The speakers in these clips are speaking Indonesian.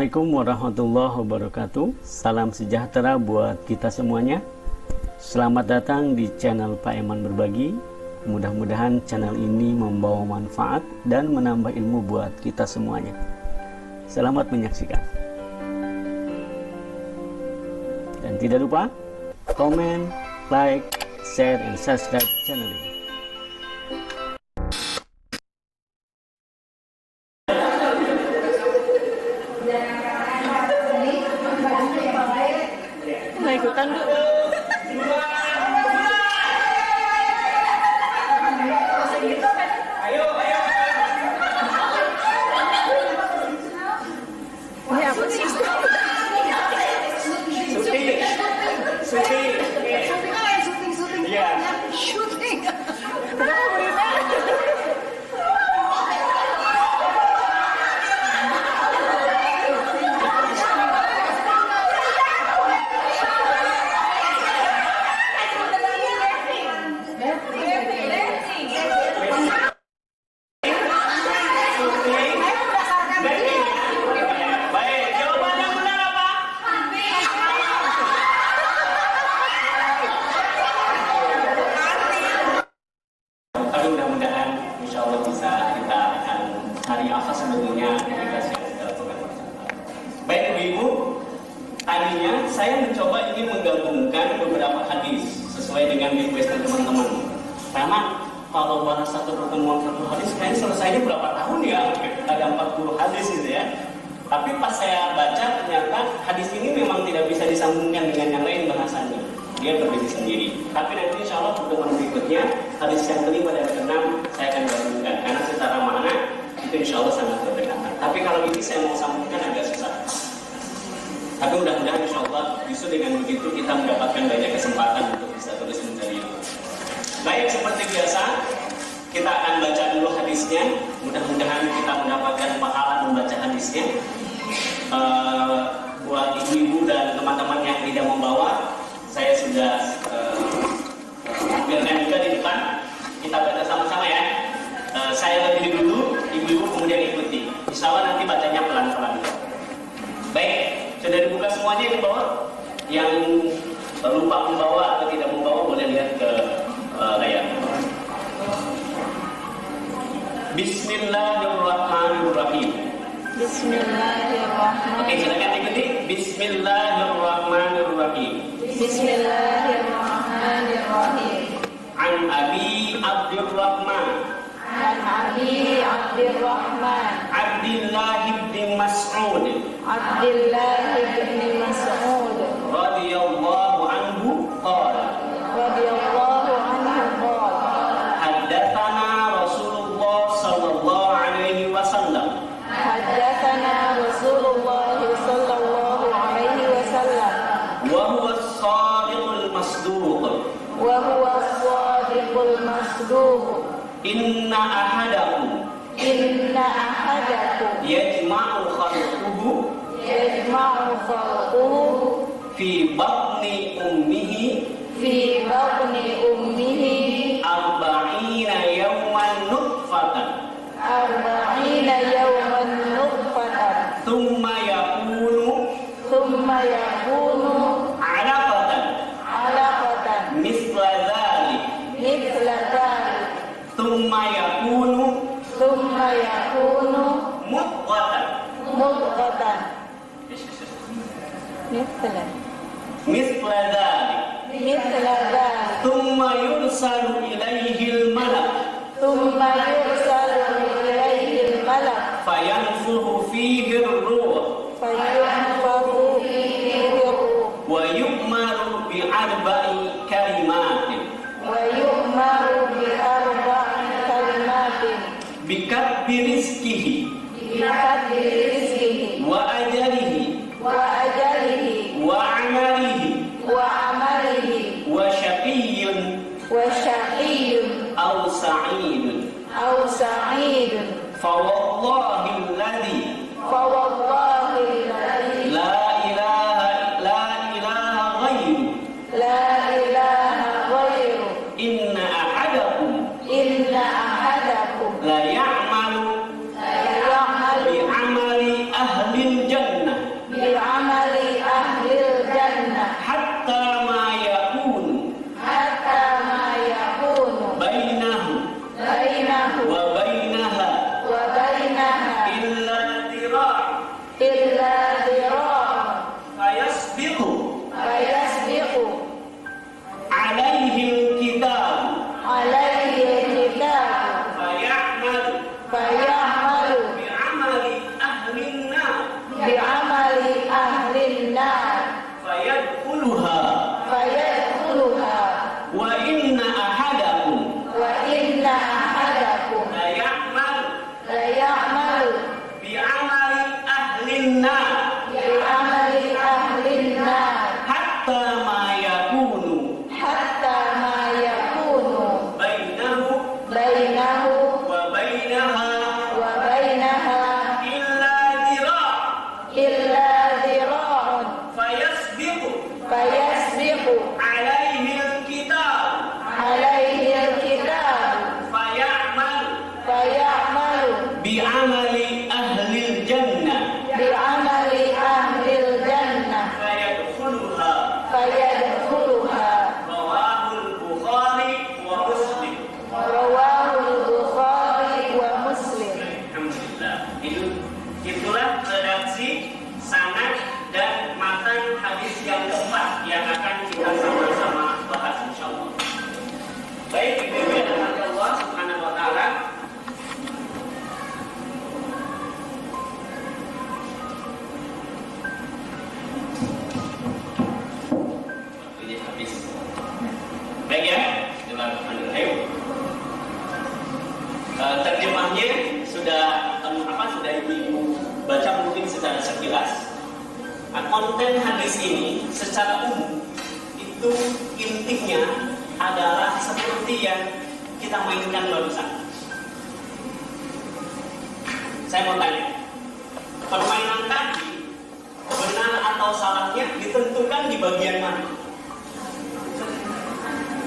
Assalamualaikum warahmatullahi wabarakatuh. Salam sejahtera buat kita semuanya. Selamat datang di channel Pak Eman Berbagi. Mudah-mudahan channel ini membawa manfaat dan menambah ilmu buat kita semuanya. Selamat menyaksikan. Dan tidak lupa komen, like, share, and subscribe channel ini. Nah, ikutan dulu. Ini apa sih? Syuting. Iya. Syuting. Kenapa berenang? Tapi mudah-mudahan insya Allah bisa kita akan hari apa sebetulnya kita share secara program. Baik Ibu-Ibu, tadinya saya mencoba ingin menggabungkan beberapa hadis sesuai dengan request teman-teman. Karena kalau bahas satu pertemuan satu hadis kayaknya selesainya berapa tahun ya? Ada 40 hadis gitu ya. Tapi pas saya baca ternyata hadis ini memang tidak bisa disambungkan dengan yang lain bahasanya. Dia berdiri sendiri. Tapi nanti insya Allah pertemuan berikutnya hadis yang kelima dan keenam saya akan gabungkan karena secara makna itu insya Allah sangat berdekatan. Tapi kalau ini saya mau sambungkan agak susah. Tapi mudah-mudahan insya Allah justru dengan begitu kita mendapatkan banyak kesempatan untuk bisa terus mencari ilmu. Baik, seperti biasa kita akan baca dulu hadisnya. Mudah-mudahan kita mendapatkan pahala membaca hadisnya. Buat ibu-ibu dan teman-teman yang tidak membawa, saya sudah ambilkan juga di depan. Kita baca sama-sama ya. Saya berdiri dulu, ibu-ibu kemudian ikuti. Insya Allah nanti bacanya pelan-pelan. Baik, sudah dibuka semuanya di bawah. Yang lupa membawa atau tidak membawa boleh lihat ke layar. Bismillahirrahmanirrahim. Bismillahirrahmanirrahim. Oke, silakan ikuti. Bismillahirrahmanirrahim. Bismillahirrahmanirrahim. An Abi Abdurrahman An Abi Abdurrahman Abdullah bin Mas'ud Abdullah bin Mas'ud radhiyallahu anhu qala radhiyallahu anhu qala haddatsana Rasulullah sallallahu alaihi wasallam haddatsana Rasulullah sallallahu alaihi wasallam wa huwa as-sadiqul masduq wa huwa as-sadiqul masduq inna ahadakum yajma'u khalquhu fi batni ummihi fi batni ummihi arba'ina yawman nutfatan thumma yakunu 'alaqatan misla dhalik thumma yakunu mudghatan misla dhalik thumma yursalu ilayhi al-malak fayanfukhu fihi ar-ruh wa yu'maru bi arba'i kalimatin bikatbi rizqihi wa ajalihi wa amalihi wa syaqiyyun aw sa'idun fa wallahi alladhi la ilaha ghairu inna ahadakum la ya'malu bi amali ahli jannah fayasbiqu fayasbiqu alaihi alkitab alaihi alkitab fayamalu fayamalu bi'amali ahli an-nar bi'amali ahli nar fayadkhuluha fayadkhuluha wa inna ahadakum wa inna ahadakum la ya'malu la ya'malu bi'amali ahli an-nar bi'amali ahli nar hatta ma yakunu hatta ma yakunu bainahu bainahu wa bainaha wa bainaha illa dhira' illa dhira'un fayasbiqu fayasbiqu alaihi alkitab alaihi alkitab fayamalu fayamalu bi'amali ahli al-jannah bi'amali ahli jannah fayadkhuluha fayadkhuluha rawahul bukhari wa muslim. rawahul bukhari wa muslim. Alhamdulillah. Itulah redaksi sanad dan matan hadis yang keempat yang akan kita sama-sama bahas insyaallah. Baik, Ibu dan Bapak Allah Subhanahu wa taala. Ini habis. Baik ya, Bismillahirrahmanirrahim. Terjemahnya sudah Ibu baca mungkin secara sekilas. Konten hadis ini secara umum itu intinya adalah seperti yang kita mainkan barusan. Saya mau tanya, permainan tadi benar atau salahnya ditentukan di bagian mana?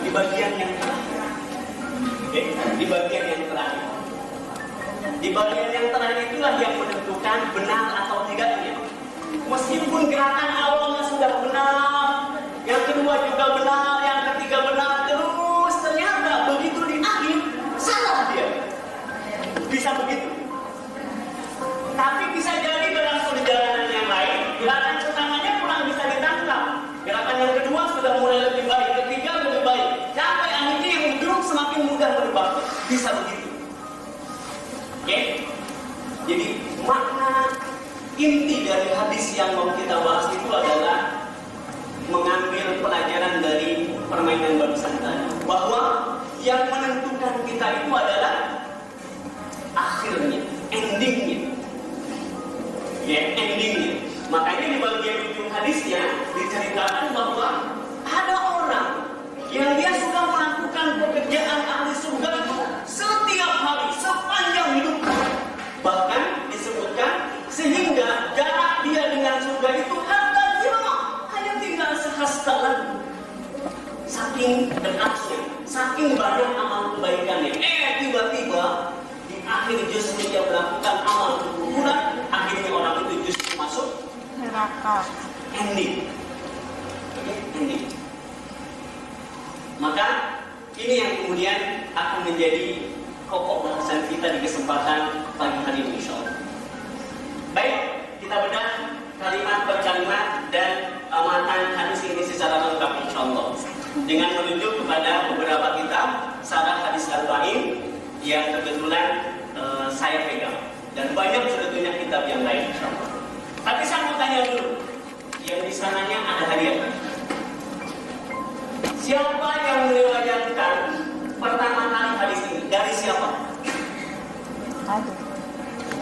Di bagian yang terakhir. Oke, di bagian yang terakhir. Di bagian yang terakhir itulah yang menentukan benar atau tidaknya. Meskipun gerakan awalnya sudah benar, yang kedua juga benar, yang ketiga benar, terus ternyata begitu di akhir salah dia. Bisa begitu. Tapi bisa jadi dalam perjalanan yang lain, gerakan pertamanya kurang bisa ditangkap. Gerakan yang kedua sudah mulai lebih baik, ketiga lebih baik. Sampai akhirnya yang grup semakin mudah berubah. Bisa begitu. Oke? Jadi makna inti dari hadis yang mau kita bahas itu adalah mengambil pelajaran dari permainan barusan tadi, bahwa yang menentukan kita itu adalah akhirnya, endingnya. Ya, endingnya. Makanya di bagian ujung hadisnya diceritakan bahwa ada orang yang dia sudah melakukan pekerjaan ahli surga itu setiap hari sepanjang hidupnya. Bahkan disebutkan sehingga jarak dia dengan surga itu hanya tinggal sehasta lagi. Saking dekatnya, saking banyak amal kebaikannya. Tiba-tiba di akhir justru dia melakukan amal kekufuran, akhirnya orang itu justru masuk neraka. Ending. Oke, ending. Maka ini yang kemudian akan menjadi pokok bahasan kita di kesempatan pagi hari ini insyaallah. Baik, kita bedah kalimat per kalimat dan matan hadis ini secara lengkap insyaallah. Dengan merujuk kepada beberapa kitab syarah hadis Al-Ba'in yang kebetulan saya pegang, dan banyak sebetulnya kitab yang lain insyaallah. Tapi saya mau tanya dulu, yang di sananya ada hadiah. Siapa yang meriwayatkan pertama kali hadis ini? Dari siapa?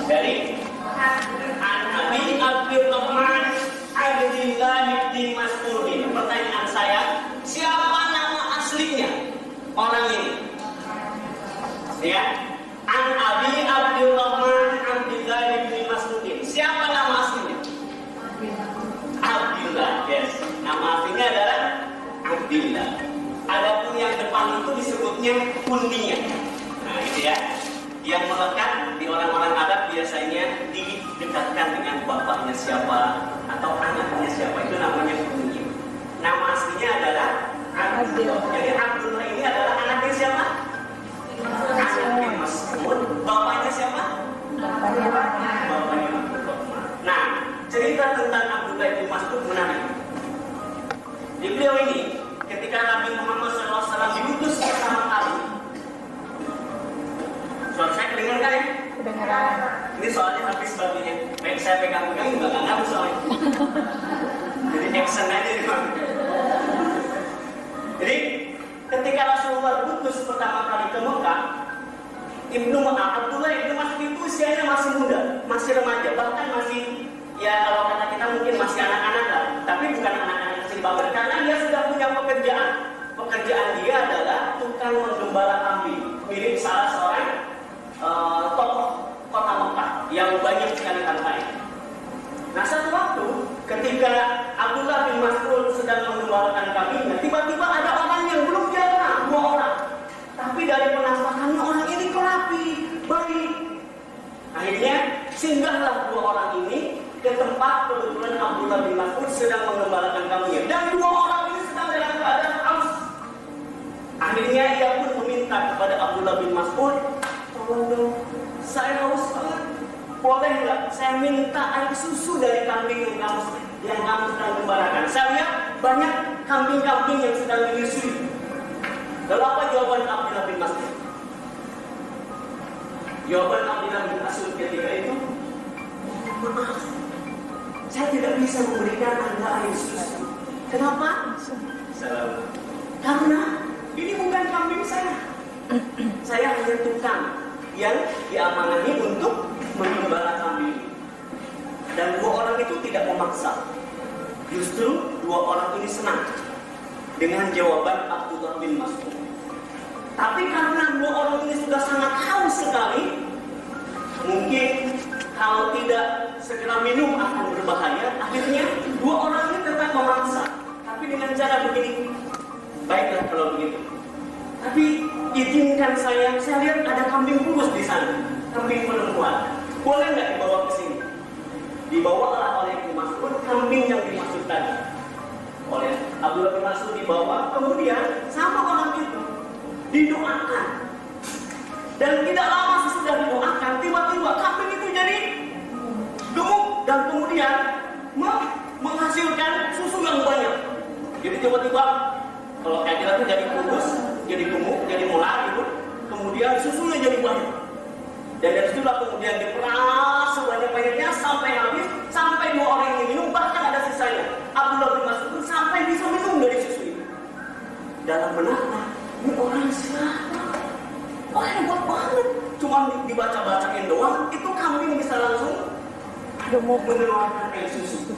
Dari An-Nabi Abdurrahman Abdillah bin Mas'ud. Pertanyaan saya, siapa nama aslinya orang ini? Ya, An-Nabi Abdurrahman Abdillah bin Mas'ud. Siapa nama aslinya? Abdillah. Yes, nama aslinya adalah Abdillah. Adapun yang depan itu disebutnya kunyah. Nah, itu ya. Yang melekat di orang-orang Arab biasanya didekatkan dengan bapaknya siapa atau anaknya siapa, itu namanya kunyah. Nama aslinya adalah Abdullah. Jadi Abdullah ini adalah anaknya siapa? Anaknya Mas'ud. Bapaknya siapa? Bapaknya Abdullah. Nah, cerita tentang Abdullah bin Mas'ud menarik. Di beliau ini, ketika Nabi Muhammad SAW diutus pertama kali, suara saya kedengaran ya? Kedengaran. Ini soalnya habis baginya, baik saya pegang-pegang juga nggak ngaruh soalnya. Jadi action aja nih bang. Jadi ketika Rasulullah diutus pertama kali ke Mekah, Abdullah ibnu Mas'ud itu usianya masih muda, masih remaja, bahkan masih, ya kalau kata kita mungkin masih anak-anak lah, tapi bukan anak-anak kecil banget, karena dia sudah punya pekerjaan. Pekerjaan dia adalah tukang menggembala kambing, mirip salah seorang tokoh kota Mekah yang banyak sekali hartanya. Nah satu waktu ketika Abdullah bin Mas'ud sedang menggembalakan kambingnya, tiba-tiba ada orang yang belum dia kenal, 2 orang. Tapi dari penampakannya orang ini rapi, baik. Akhirnya singgahlah 2 orang ini ke tempat kebetulan Abdullah bin Mas'ud sedang menggembalakan kambingnya, dan 2 orang ini sedang dalam keadaan haus. Akhirnya ia pun meminta kepada Abdullah bin Mas'ud, tolong dong, saya haus banget. Boleh nggak saya minta air susu dari kambing yang kamu sedang gembalakan? Saya lihat banyak kambing-kambing yang sedang menyusui. Lalu apa jawaban Abdullah bin Mas'ud? Jawaban Abdullah bin Mas'ud ketika itu, maaf, saya tidak bisa memberikan Anda air susu. Kenapa? Karena ini bukan kambing saya. Saya hanya tukang yang diamanani untuk menggembala kambing. Dan 2 orang itu tidak memaksa. Justru 2 orang ini senang dengan jawaban Abdullah bin Mas'ud. Tapi karena 2 orang ini sudah sangat haus sekali, mungkin kalau tidak segera minum akan berbahaya. Akhirnya 2 orang ini tetap memaksa, tapi dengan cara begini. Baiklah kalau begitu, tapi izinkan saya lihat ada kambing kurus di sana, kambing perempuan. Boleh nggak dibawa ke sini? Dibawalah oleh Ibnu Mas'ud kambing yang dimaksud tadi. Oleh Abdullah bin Mas'ud dibawa, kemudian sama orang itu didoakan. Dan tidak lama sesudah didoakan, tiba-tiba kambing itu jadi gemuk dan kemudian menghasilkan susu yang banyak. Jadi tiba-tiba kalau kayak kita tuh jadi kurus, jadi gemuk, jadi molar gitu. Kemudian susunya jadi banyak. Dan dari situlah kemudian diperas sebanyak-banyaknya sampai habis, sampai 2 orang ini minum, bahkan ada sisanya. Abdullah bin Mas'ud pun sampai bisa minum dari susu itu. Dalam benaknya, ini orang siapa? Oh hebat banget. Cuma dibaca-bacain doang, itu kambing bisa langsung mengeluarkan air susu.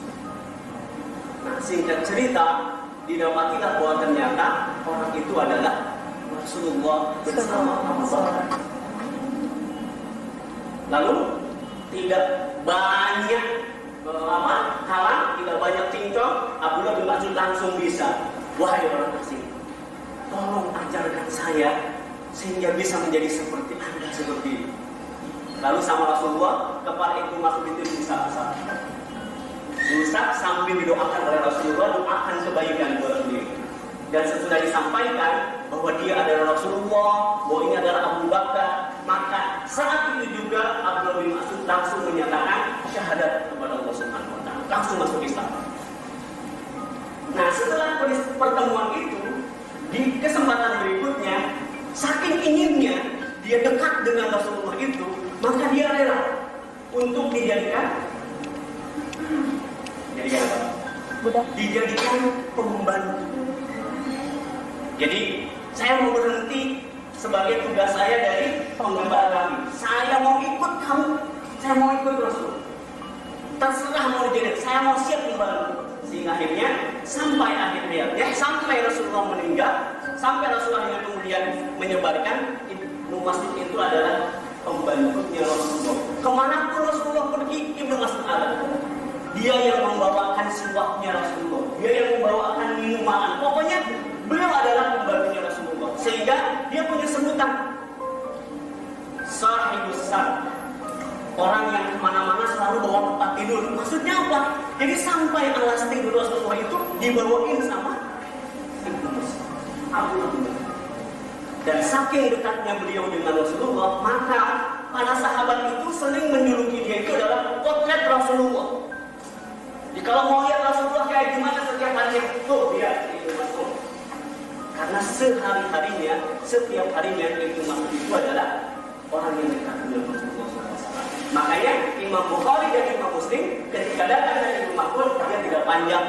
Nah singkat cerita, didapatilah bahwa ternyata orang itu adalah Rasulullah bersama Abu Bakar. Lalu tidak banyak halang, tidak banyak cincong, Abdullah bin Mas'ud langsung bisa, wahai orang asing, tolong ajarkan saya sehingga bisa menjadi seperti Anda seperti ini. Lalu sama Rasulullah kepala Ibnu Mas'ud itu diusap-usap. Diusap sambil didoakan oleh Rasulullah, doakan kebaikan buat beliau. Dan sesudah disampaikan bahwa dia adalah Rasulullah, bahwa ini adalah Abu Bakar, maka saat itu juga Abdullah bin Mas'ud langsung menyatakan syahadat kepada Allah Subhanahu wa Ta'ala, langsung masuk Islam. Nah setelah pertemuan itu, di kesempatan berikutnya, saking inginnya dia dekat dengan Rasulullah itu, maka dia rela untuk dijadikan budak, dijadikan pembantu. Jadi saya mau berhenti sebagai tugas saya dari penggembala kami. Saya mau ikut kamu, saya mau ikut Rasul. Terserah mau jadi, saya mau siap membantu. Sehingga akhirnya sampai akhir hayatnya, sampai Rasulullah meninggal, sampai Rasulullah yang kemudian menyebarkan Ibnu Mas'ud itu adalah pembantunya Rasulullah. Kemanapun Rasulullah pergi, Ibnu Mas'ud ada. Dia yang membawakan suapnya Rasulullah, dia yang membawakan minuman. Pokoknya beliau adalah pembantunya Rasulullah. Sehingga dia punya sebutan Sahibus Sar, orang yang kemana-mana selalu bawa tempat tidur. Maksudnya apa? Jadi sampai alas tidur Rasulullah itu dibawain sama Abdullah bin Mas'ud. Dan saking dekatnya beliau dengan Rasulullah, maka para sahabat itu sering menjuluki dia itu adalah potret Rasulullah. Jadi kalau mau lihat Rasulullah kayak gimana setiap hari, tuh dia sehari-harinya, setiap harinya Ibnu Mas'ud itu adalah orang yang dekat dengan Rasulullah SAW. Makanya Imam Bukhari dan Imam Muslim ketika datang dari Ibnu Mas'ud, dia tidak panjang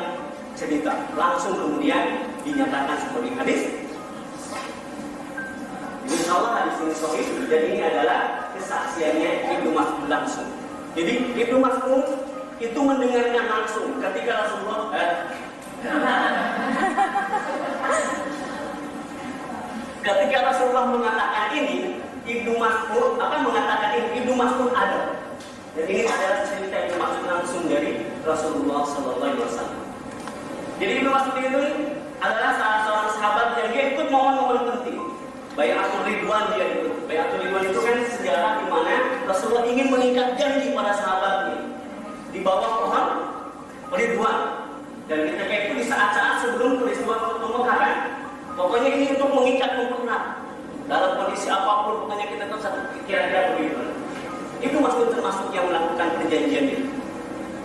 cerita, langsung kemudian dinyatakan sebagai hadis. Insya Allah hadis ini sahih, dan ini adalah kesaksiannya Ibnu Mas'ud langsung. Jadi Ibnu Mas'ud itu mendengarkan langsung ketika Rasulullah ketika Rasulullah mengatakan ini, Ibnu Mas'ud mengatakan ini, Ibnu Mas'ud ada. Dan ini adalah cerita Ibnu Mas'ud langsung dari Rasulullah SAW. Jadi Ibnu Mas'ud itu adalah salah seorang sahabat yang dia ikut momen-momen penting. Bai'atul Ridwan dia ikut. Bai'atul Ridwan itu kan sejarah di mana Rasulullah ingin mengikat janji pada sahabatnya di bawah pohon Ridwan. Dan ketika itu di saat-saat sebelum peristiwa Fathu Makkah kan, pokoknya ini untuk mengikat mempererat. Dalam kondisi apapun, pokoknya kita tahu satu kira-kira begitu. Itu termasuk yang melakukan perjanjian itu.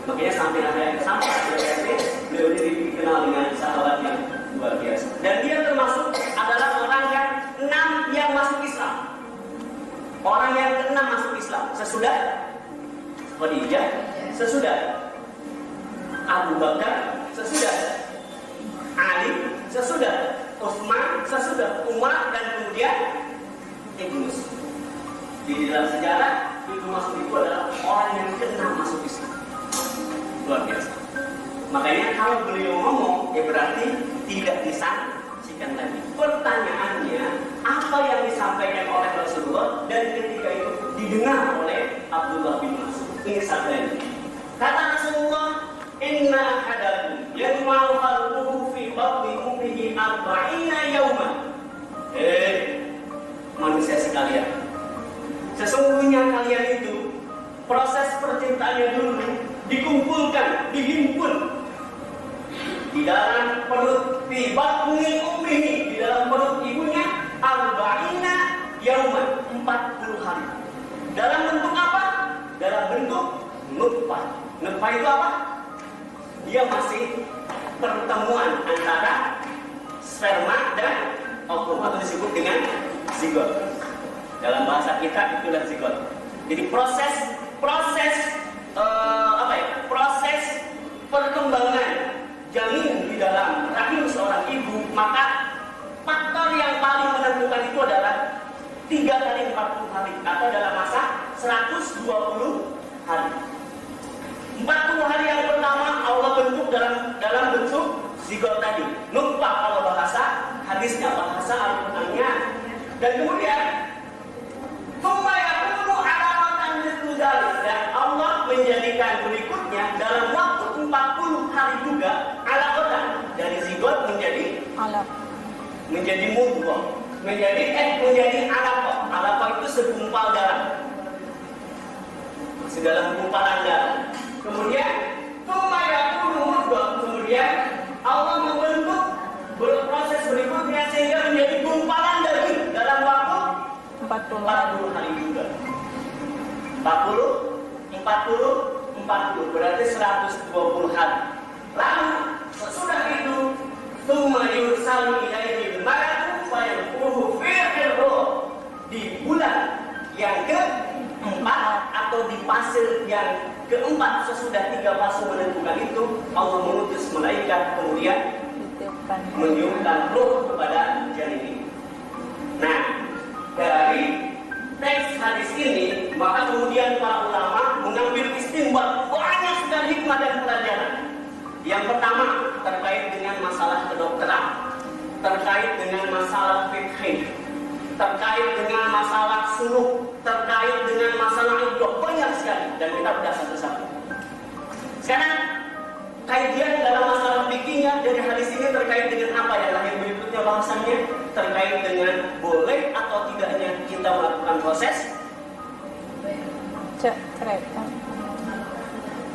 Makanya sampai akhirnya beliau ini dikenal dengan sahabat yang luar biasa. Dan dia termasuk adalah orang yang 6 yang masuk Islam. Orang yang ke-6 masuk Islam. Sesudah Khadijah, sesudah Abu Bakar, sesudah Ali, sesudah Utsman, sesudah Umar, dan kemudian Ibnu Mas'ud. Di dalam sejarah Ibnu Mas'ud itu adalah orang yang ke-6 masuk Islam. Luar biasa. Makanya kalau beliau ngomong, ya berarti tidak disaksikan lagi. Pertanyaannya, apa yang disampaikan oleh Rasulullah dan ketika itu didengar oleh Abdullah bin Mas'ud? Ini sabdanya. Kata Rasulullah, inna ahadakum yajma'u khalquhu fi batni ummihi 40 yawman. Manusia sekalian, sesungguhnya kalian itu proses percintaannya dulu dikumpulkan, dihimpun di dalam perut, fi batni ummihi, di dalam perut ibunya 40 yawman, 40 hari. Dalam bentuk apa? Dalam bentuk nutfah. Nutfah itu apa? Dia masih pertemuan antara sperma dan ovum, atau disebut dengan zigot. Dalam bahasa kita itulah zigot. Jadi proses perkembangan janin di dalam rahim seorang ibu, maka faktor yang paling menentukan itu adalah 3 kali 40 hari atau dalam masa 120 hari. 40 hari yang pertama Allah bentuk dalam bentuk zigot tadi, nutfah kalau bahasa hadisnya, bahasa Al-Qur'annya. Dan kemudian dan Allah menjadikan berikutnya dalam waktu 40 hari juga alaqatan, dari zigot menjadi mudghah, menjadi alaqah. Alaqah itu segumpal darah, masih dalam gumpalan darah. Kemudian kemudian Allah membentuk berproses berikutnya sehingga menjadi gumpalan daging dalam waktu 40 hari juga. 40 berarti 120 hari. Lalu sesudah itu tsumma yursalu ilaihi al-malaku fayanfuhu fihi ruh. Di bulan yang keempat atau di fase yang keempat, sesudah 3 fase menentukan itu, Allah mengutus malaikat kemudian meniupkan ruh kepada janin ini. Nah, dari teks hadis ini, maka kemudian para ulama mengambil istinbat banyak sekali hikmah dan pelajaran. Yang pertama terkait dengan masalah kedokteran, terkait dengan masalah fikih, terkait dengan masalah suluk, terkait dengan masalah iddah, banyak sekali, dan kita bedah satu-satu. Sekarang kajian dalam masalah fikihnya dari hadis ini terkait dengan apa yang lahir berikutnya bahasannya, terkait dengan boleh atau tidaknya kita melakukan proses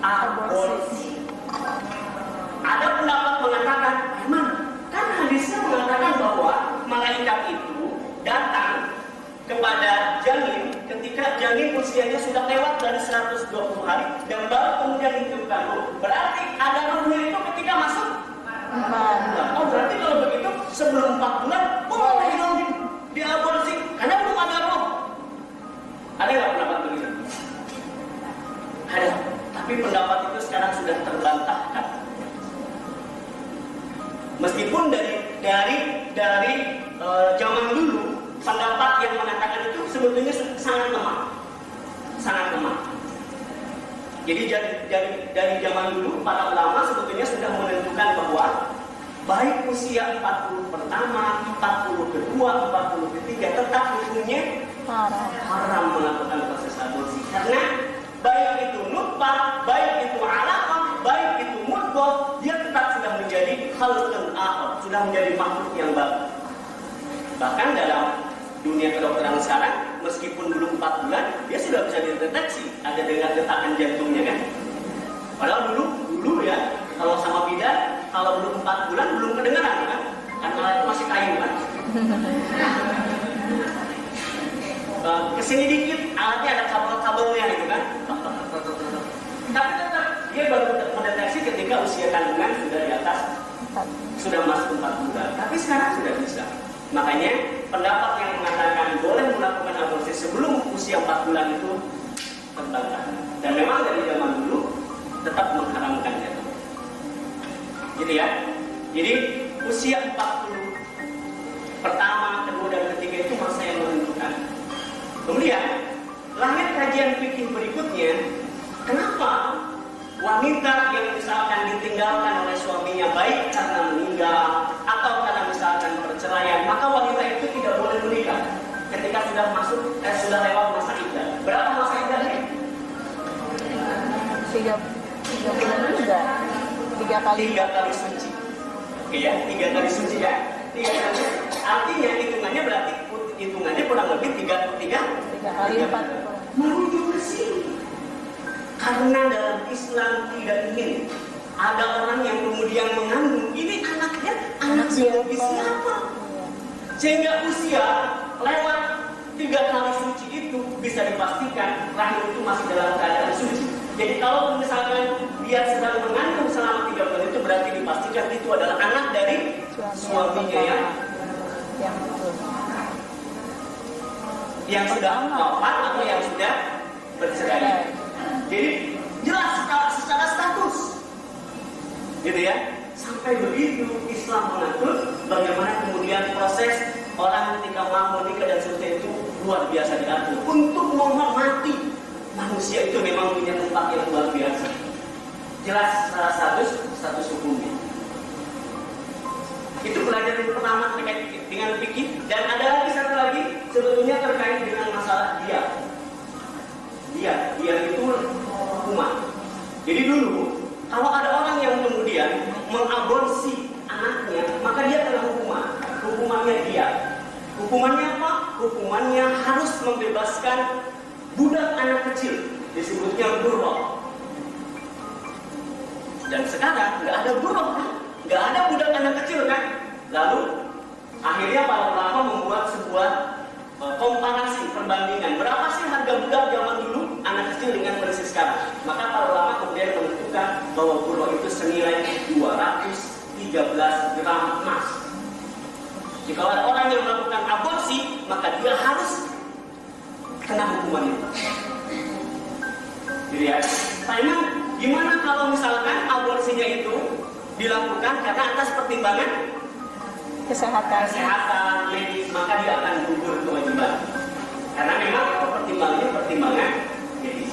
aborsi. Ada pendapat mengatakan, emang kan hadisnya mengatakan bahwa malaikat itu datang kepada janin ketika janin usianya sudah lewat dari 120 hari dan baru kemudian ditiupkan ruh. Berarti ada ruhnya itu ketika masuk 4 bulan. Oh, berarti kalau begitu sebelum 4 bulan Meskipun dari zaman dulu pendapat yang mengatakan itu sebetulnya sangat lemah, sangat lemah. Jadi dari zaman dulu para ulama sebetulnya sudah menentukan bahwa baik usia 40 pertama, 40 kedua, 40 ketiga tetap hukumnya haram melakukan proses aborsi. Karena baik itu nutfah, baik itu alaqah, baik itu mudghah, dia tetap sudah menjadi khalqun akhar, sudah menjadi makhluk yang baru. Bahkan dalam dunia kedokteran sekarang, meskipun belum 4 bulan, dia sudah bisa dideteksi ada dengan detakan jantungnya kan. Padahal dulu ya, kalau sama bidan, kalau belum 4 bulan belum kedengaran kan, karena itu masih kayu kan. Kesini dikit, alatnya ada kabel-kabelnya gitu kan. Tapi tetap dia baru mendeteksi ketika usia kandungan sudah di atas, sudah masuk 4 bulan. Tapi sekarang sudah bisa. Makanya pendapat yang mengatakan boleh melakukan aborsi sebelum usia 4 bulan itu terbantah. Dan memang dari zaman dulu tetap mengharamkannya. Gitu ya. Jadi usia 40 pertama, kedua dan ketiga itu masa yang menentukan. Kemudian lahir kajian fikih berikutnya, kenapa wanita yang misalkan ditinggalkan oleh suaminya baik karena meninggal atau karena misalkan perceraian, maka wanita itu tidak boleh menikah ketika sudah lewat masa iddah. Berapa masa iddahnya? 3 bulan juga. 3 kali. 3 kali suci. Oke ya, 3 kali suci ya. 3 kali. Artinya hitungannya kurang lebih 3 kali 4. Menuju ke sini. Karena dalam Islam tidak ingin ada orang yang kemudian mengandung ini anaknya anak biologis siapa? Sehingga usia lewat 3 kali suci itu bisa dipastikan rahim itu masih dalam keadaan suci. Jadi kalau misalkan dia sedang mengandung selama 3 bulan itu berarti dipastikan itu adalah anak dari suaminya yang sudah wafat atau yang sudah bercerai. Jadi jelas secara status, gitu ya. Sampai begitu Islam mengatur bagaimana kemudian proses orang ketika mau menikah dan seterusnya itu luar biasa diatur untuk menghormati manusia itu memang punya tempat yang luar biasa. Jelas secara status hukumnya. Itu pelajaran pertama terkait dengan fikih. Dan ada lagi satu lagi sebetulnya terkait dengan masalah dia itu hukuman. Jadi dulu kalau ada orang yang kemudian mengaborsi anaknya, maka dia kena hukuman. Hukumannya dia. Hukumannya apa? Hukumannya harus membebaskan budak anak kecil, disebutnya burroh. Dan sekarang nggak ada burroh kan? Nggak ada budak anak kecil kan? Lalu akhirnya para ulama membuat sebuah komparasi, perbandingan. Berapa sih harga budak zaman dulu anak kecil dengan kondisi sekarang? Maka para ulama kemudian menentukan bahwa burroh itu senilai 213 gram emas. Jika ada orang yang melakukan aborsi, maka dia harus kena hukuman itu. Jadi ya, tanya gimana kalau misalkan aborsinya itu dilakukan karena atas pertimbangan kesehatan medis, maka dia akan gugur kewajiban. Karena memang itu pertimbangan medis.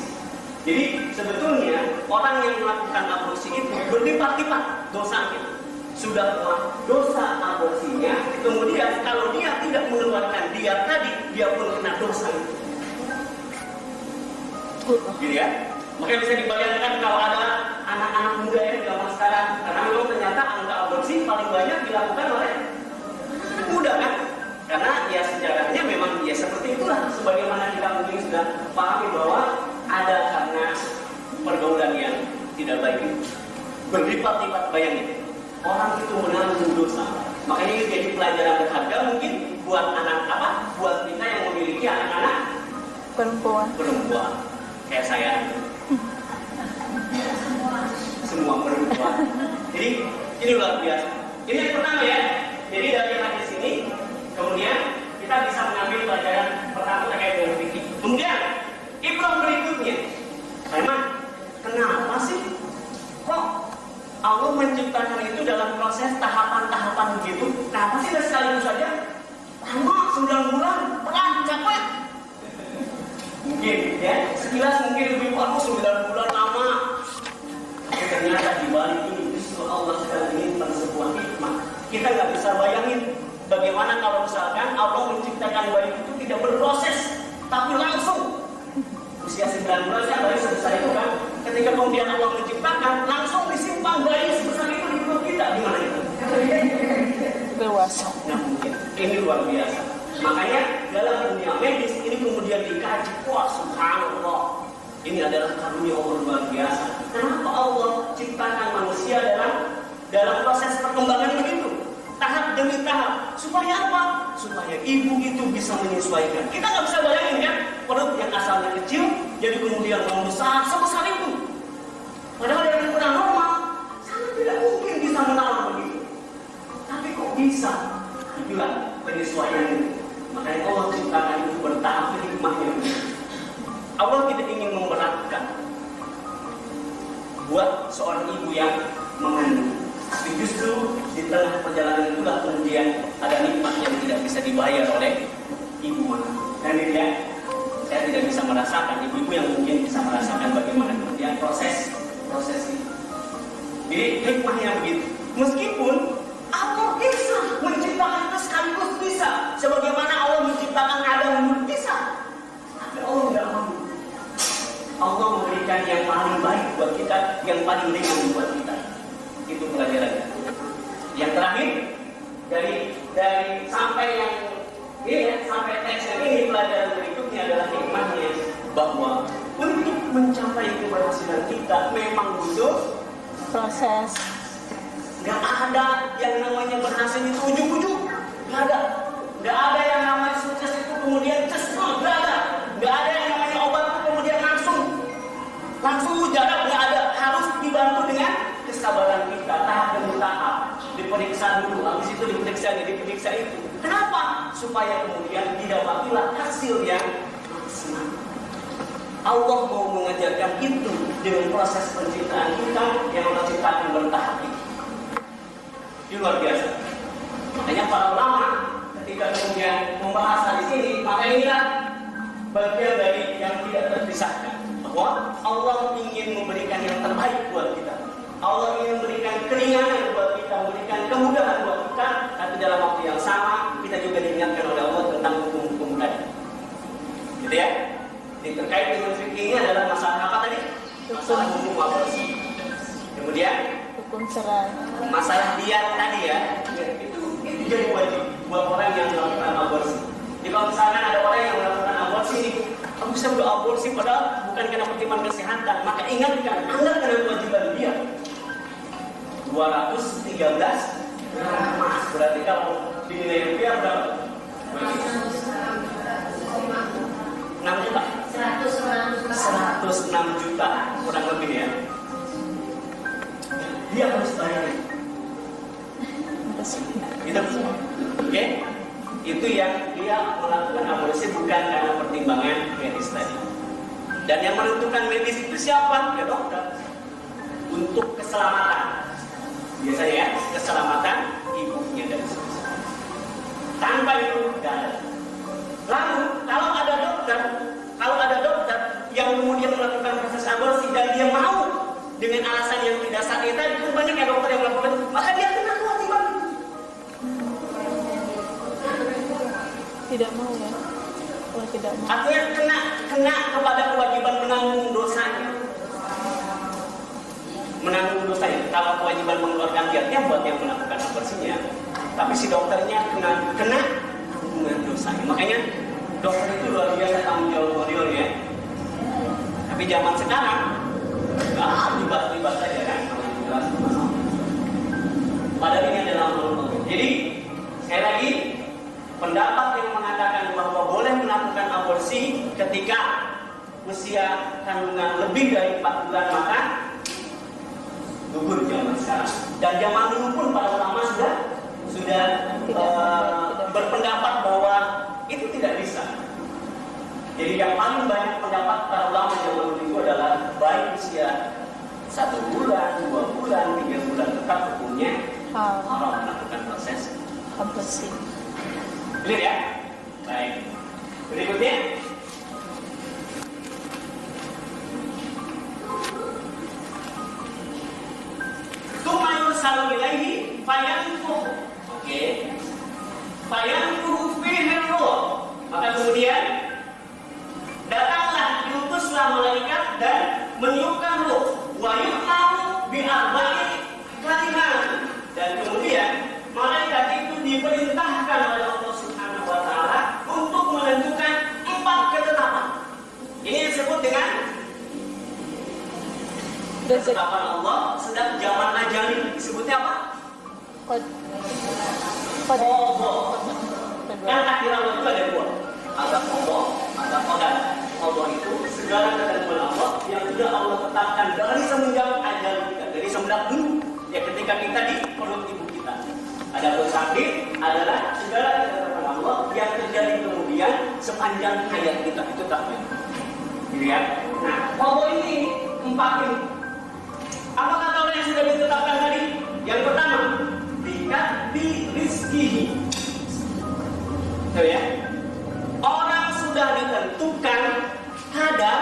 Jadi sebetulnya orang yang melakukan aborsi itu berlipat-lipat dosanya. Sudah dosa aborsinya, kemudian kalau dia tidak mengeluarkan diat tadi, dia pun kena dosa itu. Gitu ya. Makanya bisa dibayangkan kalau ada anak-anak muda yang zaman sekarang, karena memang ternyata angka aborsi paling banyak dilakukan oleh muda kan? Karena ya sejarahnya memang ya seperti itulah. Sebagaimana kita mungkin sudah pahami bahwa ada karena pergaulan yang tidak baik itu berlipat-lipat, bayangin orang itu menanggung dosa. Makanya ini jadi pelajaran berharga mungkin buat buat kita yang memiliki anak-anak perempuan kayak saya. Semua perempuan. Jadi ini luar biasa. Ini yang pertama ya. Jadi dari hadis ini kemudian kita bisa mengambil pelajaran pertama terkait dengan fikih. Kemudian ibrah berikutnya, memang kenapa sih kok Allah menciptakan itu dalam proses tahapan-tahapan begitu. Nah, pasti dari sekaligus saja lama 9 bulan pelan capek. Mungkin ya, sekilas mungkin lebih bagus 9 bulan lama. Tapi ternyata di balik ini justru Allah sedang menyimpan sebuah hikmah. Kita nggak bisa bayangin bagaimana kalau misalkan Allah menciptakan bayi itu tidak berproses, tapi langsung usia 9 bulan saya bayi sebesar itu kan. Ketika kemudian Allah menciptakan, langsung disimpan bayi sebesar itu di perut kita. Gimana itu? Dewasa. Nah, mungkin ini luar biasa. Makanya dalam dunia medis ini kemudian dikaji. Wah, subhanallah. Ini adalah karunia Allah luar biasa. Kenapa Allah ciptakan manusia dalam proses perkembangan begitu? Tahap demi tahap. Supaya apa? Supaya ibu itu bisa menyesuaikan. Kita nggak bisa bayangin kan, perut yang asalnya kecil, jadi kemudian membesar sebesar itu. Padahal yang kurang normal, sangat tidak mungkin bisa menahan begitu. Tapi kok bisa? Itulah penyesuaian itu. Makanya Allah ciptakan itu bertahap hikmahnya. Allah tidak ingin memberatkan buat seorang ibu yang mengandung. Tapi justru di tengah perjalanan itulah kemudian ada nikmat yang tidak bisa dibayar oleh ibu mana. Dan ini ya, saya tidak bisa merasakan, ibu-ibu yang mungkin bisa merasakan bagaimana kemudian proses itu. Jadi hikmahnya begitu. Meskipun Allah bisa menciptakan itu sekaligus bisa, sebagaimana Allah menciptakan Adam dulu bisa. Tapi Allah tidak mau. Allah memberikan yang paling baik buat kita, yang paling ringan buat kita. Itu pelajarannya. Yang terakhir dari sampai yang ini ya, sampai teks yang ini, pelajaran berikutnya adalah hikmahnya bahwa untuk mencapai keberhasilan kita memang butuh Proses. Gak ada yang namanya berhasil itu ujuk-ujuk. Gak ada. Gak ada yang namanya sukses itu kemudian cesma. Gak ada. Gak ada yang namanya obat itu kemudian langsung mujarab. Gak ada. Harus dibantu dengan kesabaran kita, tahap demi tahap. Diperiksa dulu, habis itu diperiksa itu. Kenapa? Supaya kemudian didapatilah hasil yang maksimal. Allah mau mengajarkan itu dengan proses penciptaan kita yang Allah ciptakan bertahap itu. Itu luar biasa. Makanya para ulama ketika kemudian membahas di sini, maka inilah bagian dari yang tidak terpisahkan. Bahwa Allah ingin memberikan yang terbaik buat kita. Allah ingin memberikan keringanan buat kita, memberikan kemudahan buat kita. Tapi dalam waktu yang sama kita juga diingatkan oleh Allah tentang hukum-hukum tadi. Gitu ya. Jadi terkait dengan fikihnya adalah masalah apa tadi? Masalah hukum aborsi. Kemudian Hukum cerai. masalah diat tadi ya, itu jadi wajib buat orang yang melakukan aborsi. Jadi kalau misalkan ada orang yang melakukan aborsi, aku bisa beraborsi padahal bukan karena pertimbangan kesehatan, maka ingatkan, Anda kena kewajiban dia 213 gram emas. Berarti kalau dinilai rupiah berapa? 6 juta. 106 juta kurang lebih ya. Dia harus bayar. Gitu. Oke? Itu yang dia melakukan aborsi bukan karena pertimbangan medis tadi. Dan yang menentukan medis itu siapa? Ya dokter. Untuk keselamatan. Biasanya ya, keselamatan ibunya dan sebagainya. Tanpa itu tidak ada. Lalu kalau ada dokter yang kemudian melakukan proses aborsi dan dia mau dengan alasan yang tidak sah tadi, itu banyak ya dokter yang melakukan, maka dia kena kewajiban. Tidak mau ya. Kalau tidak mau. Artinya kena kepada kewajiban menanggung dosanya. Menanggung dosanya. Kalau kewajiban mengeluarkan diatnya buat yang melakukan aborsinya, tapi si dokternya kena tanggungan dosanya. Makanya dokter itu luar biasa tanggung jawab ya. Tapi zaman sekarang libat saja kan. Padahal ini adalah Allah. Jadi sekali lagi, pendapat yang mengatakan bahwa boleh melakukan aborsi ketika usia kandungan lebih dari 4 bulan maka gugur zaman sekarang. Dan zaman dulu pun para ulama sudah berpendapat bahwa itu tidak bisa. Jadi yang paling banyak pendapat para ulama zaman dulu itu adalah baik usia 1 bulan, 2 bulan, 3 bulan tetap hukumnya haram melakukan proses Sip. Clear ya? Baik. Berikutnya. Tumayur salu ilaihi fayanfuh. Oke. Fayanfuh fihi ruh. Maka kemudian datanglah diutuslah malaikat dan meniupkan ruh. Wa yu'maru bi arba'i kalimat. Dan kemudian malaikat itu diperintahkan oleh Allah Subhanahu wa taala untuk menentukan 4 ketetapan. Ini disebut dengan ketetapan Allah sedang zaman ajali. Disebutnya apa? Kode. Qadha. Kan takdir Allah itu ada 2. Ada qadha, ada qadar. Allah itu segala ketentuan Allah yang sudah Allah tetapkan dari semenjak ajal kita, dari semenjak dulu ya ketika kita di perut ibu kita. Ada takdir adalah segala ketentuan Allah yang terjadi kemudian sepanjang hayat kita, itu takdir. Dilihat. Nah, qadha ini 4 ini. Apa kata orang yang sudah ditetapkan tadi? Yang pertama, bi rizkihi. Tuh ya. Orang sudah ditentukan kadar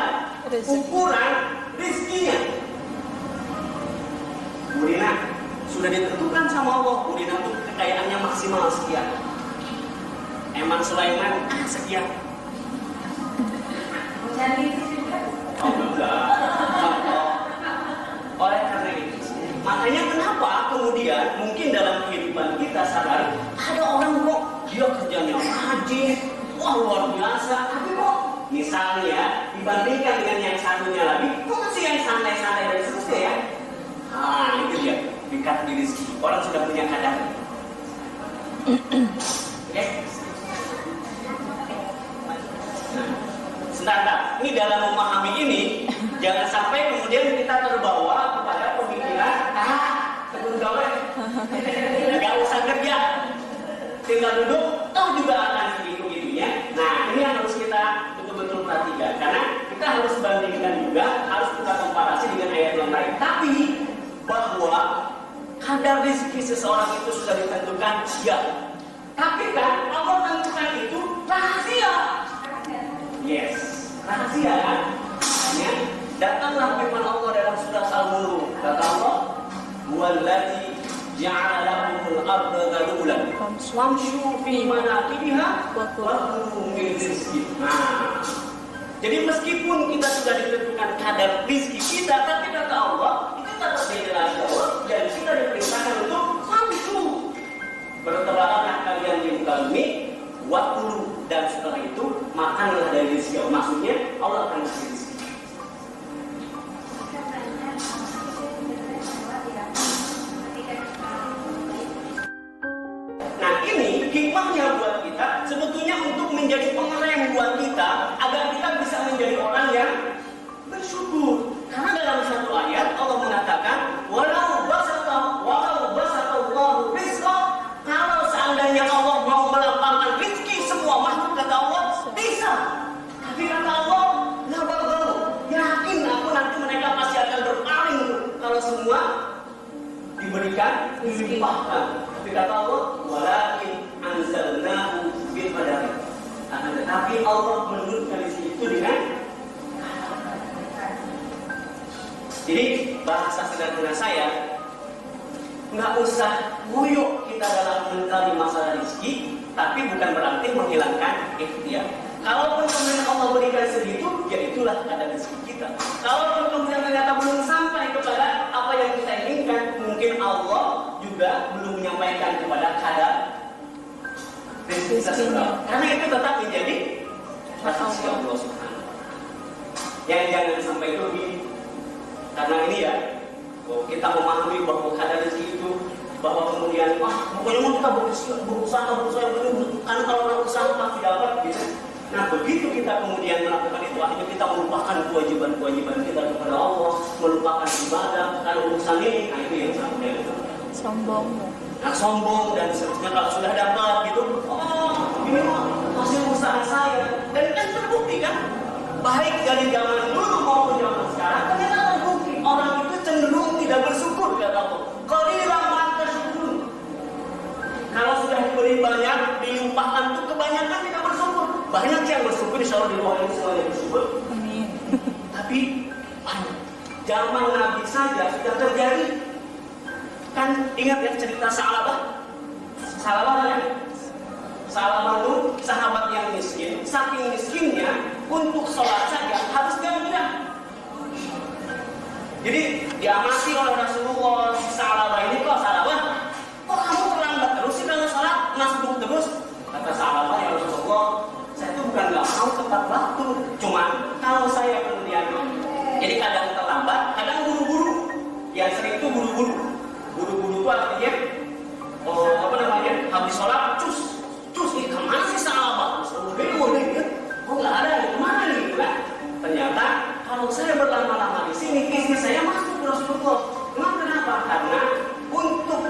ukuran rizkinya. Budina sudah ditentukan sama Allah. Budina itu kekayaannya maksimal sekian. Emang Sulaiman sekian. Oh enggak. Oleh karena itu, makanya kenapa kemudian mungkin dalam kehidupan kita sadar ada orang kok dia kerjanya rajin, wah luar biasa, tapi kok misalnya dibandingkan dengan yang satunya lagi, kok masih yang santai-santai dan seterusnya ya? Ah itu dia, dekat diri sendiri. Orang sudah punya kadar. Oke? Sebentar, ini dalam memahami ini jangan sampai kemudian kita terbawa kepada pemikiran tunggu gawe, nggak usah kerja, tinggal duduk, toh juga akan begitu-gitunya. Nah ini yang harus kita betul-betul perhatikan karena kita harus bandingkan juga, harus kita komparasi dengan ayat yang lain. Tapi bahwa kadar rezeki seseorang itu sudah ditentukan siap. Tapi kan Allah tentukan itu rahasia. Yes, rahasia kan? Ya, datanglah firman Allah dalam surah Al-Mulk. Kata Allah, "Wallazi ja'ala lakumul arda dhalulan famshu fi manaqibiha wa kulu min rizqi." Nah, jadi meskipun kita sudah ditentukan kadar rezeki kita, tapi kata Allah, itu tetap menjadi rahasia Allah dan kita diperintahkan untuk famshu. Berterbanganlah kalian di muka bumi, waktu dan setelah itu makanlah dari rezeki Allah. Maksudnya Allah akan kasih rezeki. Nah ini hikmahnya buat kita sebetulnya untuk menjadi pengerem buat kita agar kita bisa menjadi orang yang bersyukur. Karena dalam satu ayat Allah mengatakan walau basatallahu rizqa, kalau seandainya Allah mau melapangkan rezeki semua makhluk kata Allah bisa. Tapi kata Allah la bagau, yakin aku nanti mereka pasti akan berpaling kalau semua diberikan dilimpahkan. Tapi kata Allah walakin anzalnahu bil qadar. Akan tetapi Allah menurunkan rezeki itu dengan jadi bahasa sederhana saya, nggak usah nguyuk kita dalam mencari masalah rezeki, tapi bukan berarti menghilangkan ikhtiar. Kalaupun kemudian Allah berikan segitu, ya itulah kadar rezeki kita. Kalaupun kemudian ternyata belum sampai kepada apa yang kita inginkan, mungkin Allah juga belum menyampaikan kepada kadar rezeki kita seberapa. Karena itu tetap menjadi rahasia Allah Subhanahu. Yang jangan sampai rugi. Karena ini ya, kita memahami bahwa kadar rezeki itu bahwa kemudian pokoknya mau kita berusaha karena kalau orang usaha pasti dapat gitu. Nah begitu kita kemudian melakukan itu akhirnya kita melupakan kewajiban kita kepada Allah, melupakan ibadah karena urusan ini. Nah itu yang sampai sombong. Nah sombong dan seterusnya kalau sudah dapat gitu, ini mah hasil usaha saya dan kan terbukti kan baik dari zaman dulu maupun zaman sekarang ternyata terbukti orang itu cenderung tidak bersyukur kata Allah. Qalilan ma tashkurun. Kalau sudah diberi banyak, dilimpahkan tuh kebanyakan tidak bersyukur. Banyak yang bersyukur, insya Allah di bawah ini semuanya bersyukur. Amin. Tapi banyak. Zaman Nabi saja sudah terjadi. Kan ingat ya cerita Sa'labah? Sa'labah kan? Sa'labah itu sahabat yang miskin. Saking miskinnya untuk sholat saja harus gangguan. Jadi diamati oleh Rasulullah Sa'labah ini, kok Sa'labah, kok kamu terlambat terus sih kalau sholat, masbuk terus? Kata Sa'labah, ya Rasulullah, saya tuh bukan nggak mau tepat waktu, cuman kalau saya kemudian jadi kadang terlambat, kadang buru-buru. Yang sering itu buru-buru. Buru-buru itu artinya habis sholat, cus, kemana sih Sa'labah? Bingung ya, nggak ada, kemana nih? Kan? Ternyata kalau saya berlama-lama di sini, istri saya masuk Rasulullah. Emang kenapa? Karena untuk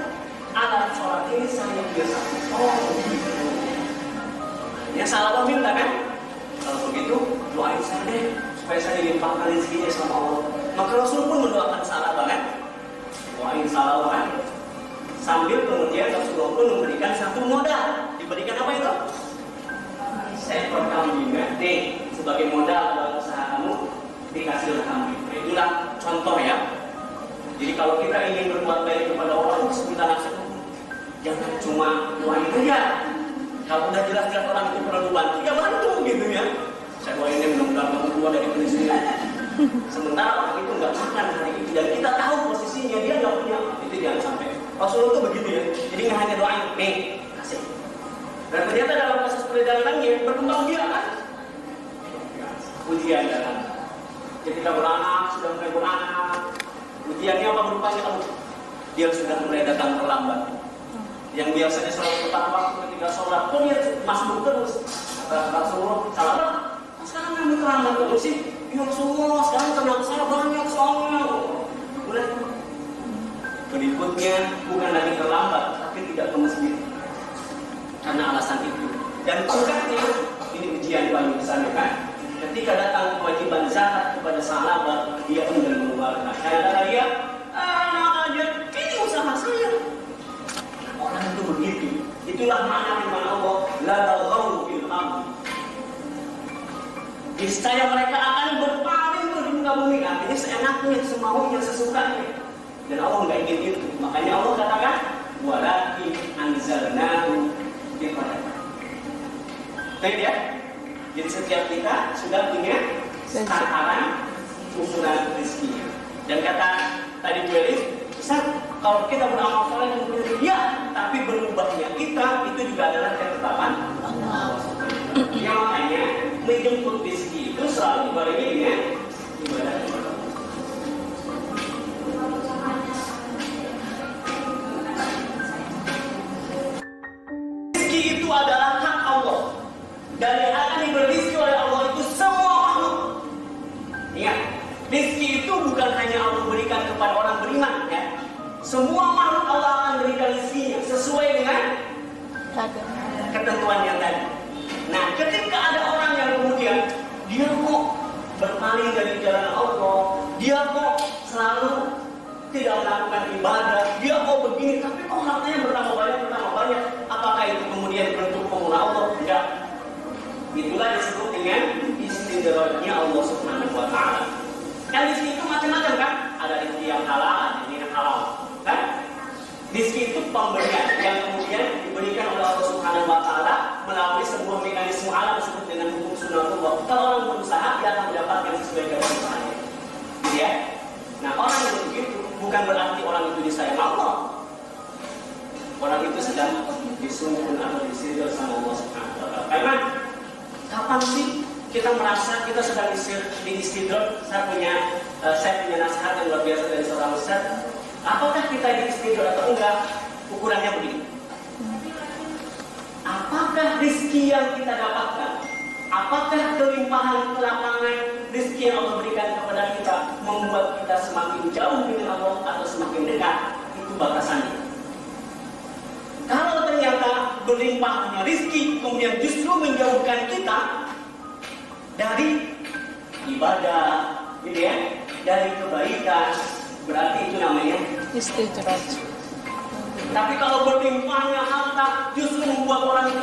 alat sholat ini saya biasa. Ya Sa'labah minta kan? Kalau begitu doain saya deh supaya saya dilimpahkan rezekinya sama Allah. Maka Rasul pun mendoakan Sa'labah kan? Doain Sa'labah kan? Sambil kemudian Rasulullah pun memberikan satu modal. Diberikan apa itu? Seekor kambing kan? Nih, sebagai modal dalam usaha kamu dikasih kambing. Itulah contoh ya. Jadi kalau kita ingin berbuat baik kepada orang, sebentar langsung jangan cuma doain aja. Kalau udah jelas-jelas orang itu perlu bantu, ya bantu gitu ya. Saya doainnya mudah-mudahan kamu keluar dari kondisi ini. Sementara orang itu nggak makan hari itu dan kita tahu posisinya dia nggak punya, itu jangan sampai. Rasulullah itu begitu ya. Jadi nggak hanya doain, nih kasih. Dan ternyata dalam kasus perjalanannya berkembang dia kan. Ujian datang. Ketika beranak, sudah mulai beranak. Ujiannya apa berupanya kamu? Dia sudah mulai datang terlambat. Yang biasanya selalu tepat waktu ketika sholat pun dia masuk terus. Kata Rasulullah, Sa'labah, sekarang kamu terlambat terus sih? Ya Rasulullah, sekarang tenaga saya banyak soalnya. Boleh? Berikutnya bukan lagi terlambat, tapi tidak ke masjid. Karena alasan itu. Dan puncaknya, ini ujian paling besar kan? Ketika datang kewajiban zakat kepada Sa'labah, dia enggan mengeluarkan. Karena kata dia, anak aja, ini usaha saya. Orang itu begitu. Itulah makna firman Allah, la taghaw fil ardh. Niscaya mereka akan berpaling di muka bumi. Artinya seenaknya, semaunya, sesukanya. Dan Allah nggak ingin itu. Makanya Allah katakan, walakin anzalnahu biqadar. Baik ya. Jadi setiap kita sudah punya takaran ukuran rezekinya. Dan kata tadi Bu Elis, Ustaz, kalau kita beramal soleh ya, tapi berubahnya kita itu juga adalah ketetapan Allah. Yang makanya menjemput rezeki itu selalu dibarengi dengan ibadah. Rezeki itu adalah hak Allah. Dan yang akan diberi rezeki oleh Allah itu semua makhluk. Ingat, rezeki itu bukan hanya Allah berikan kepada orang beriman ya. Semua makhluk Allah akan berikan rezekinya sesuai dengan ketentuan yang tadi. Nah, ketika ada orang yang kemudian dia kok berpaling dari jalan Allah, dia kok selalu tidak melakukan ibadah, dia kok begini, tapi kok hartanya bertambah banyak, apakah itu kemudian bentuk pemurah Allah? Tidak. Itulah disebut dengan istidrajnya Allah Subhanahu wa Ta'ala. Kan rezeki itu macam-macam kan? Ada rezeki yang halal, ada rezeki yang halal. Kan? Rezeki itu pemberian yang kemudian diberikan oleh Allah Subhanahu wa Ta'ala melalui sebuah mekanisme alam disebut dengan hukum sunnatullah. Kalau orang berusaha, dia akan mendapatkan sesuai dengan usahanya. Ya? Nah, orang yang begitu bukan berarti orang itu disayang Allah. Orang itu sedang disungguh atau disidor sama Allah Subhanahu wa Ta'ala. Karena kapan sih kita merasa kita sedang diistidroj? Saya punya nasihat yang luar biasa dari seorang ustaz. Apakah kita diistidroj atau enggak? Ukurannya begini. Apakah rezeki yang kita dapatkan? Apakah kelimpahan kelapangan rezeki yang Allah berikan kepada kita membuat kita semakin jauh dengan Allah atau semakin dekat? Itu batasannya. Kalau ternyata berlimpahnya rezeki kemudian justru menjauhkan kita dari ibadah, gitu ya, dari kebaikan, berarti itu namanya istidraj. Tapi kalau berlimpahnya harta justru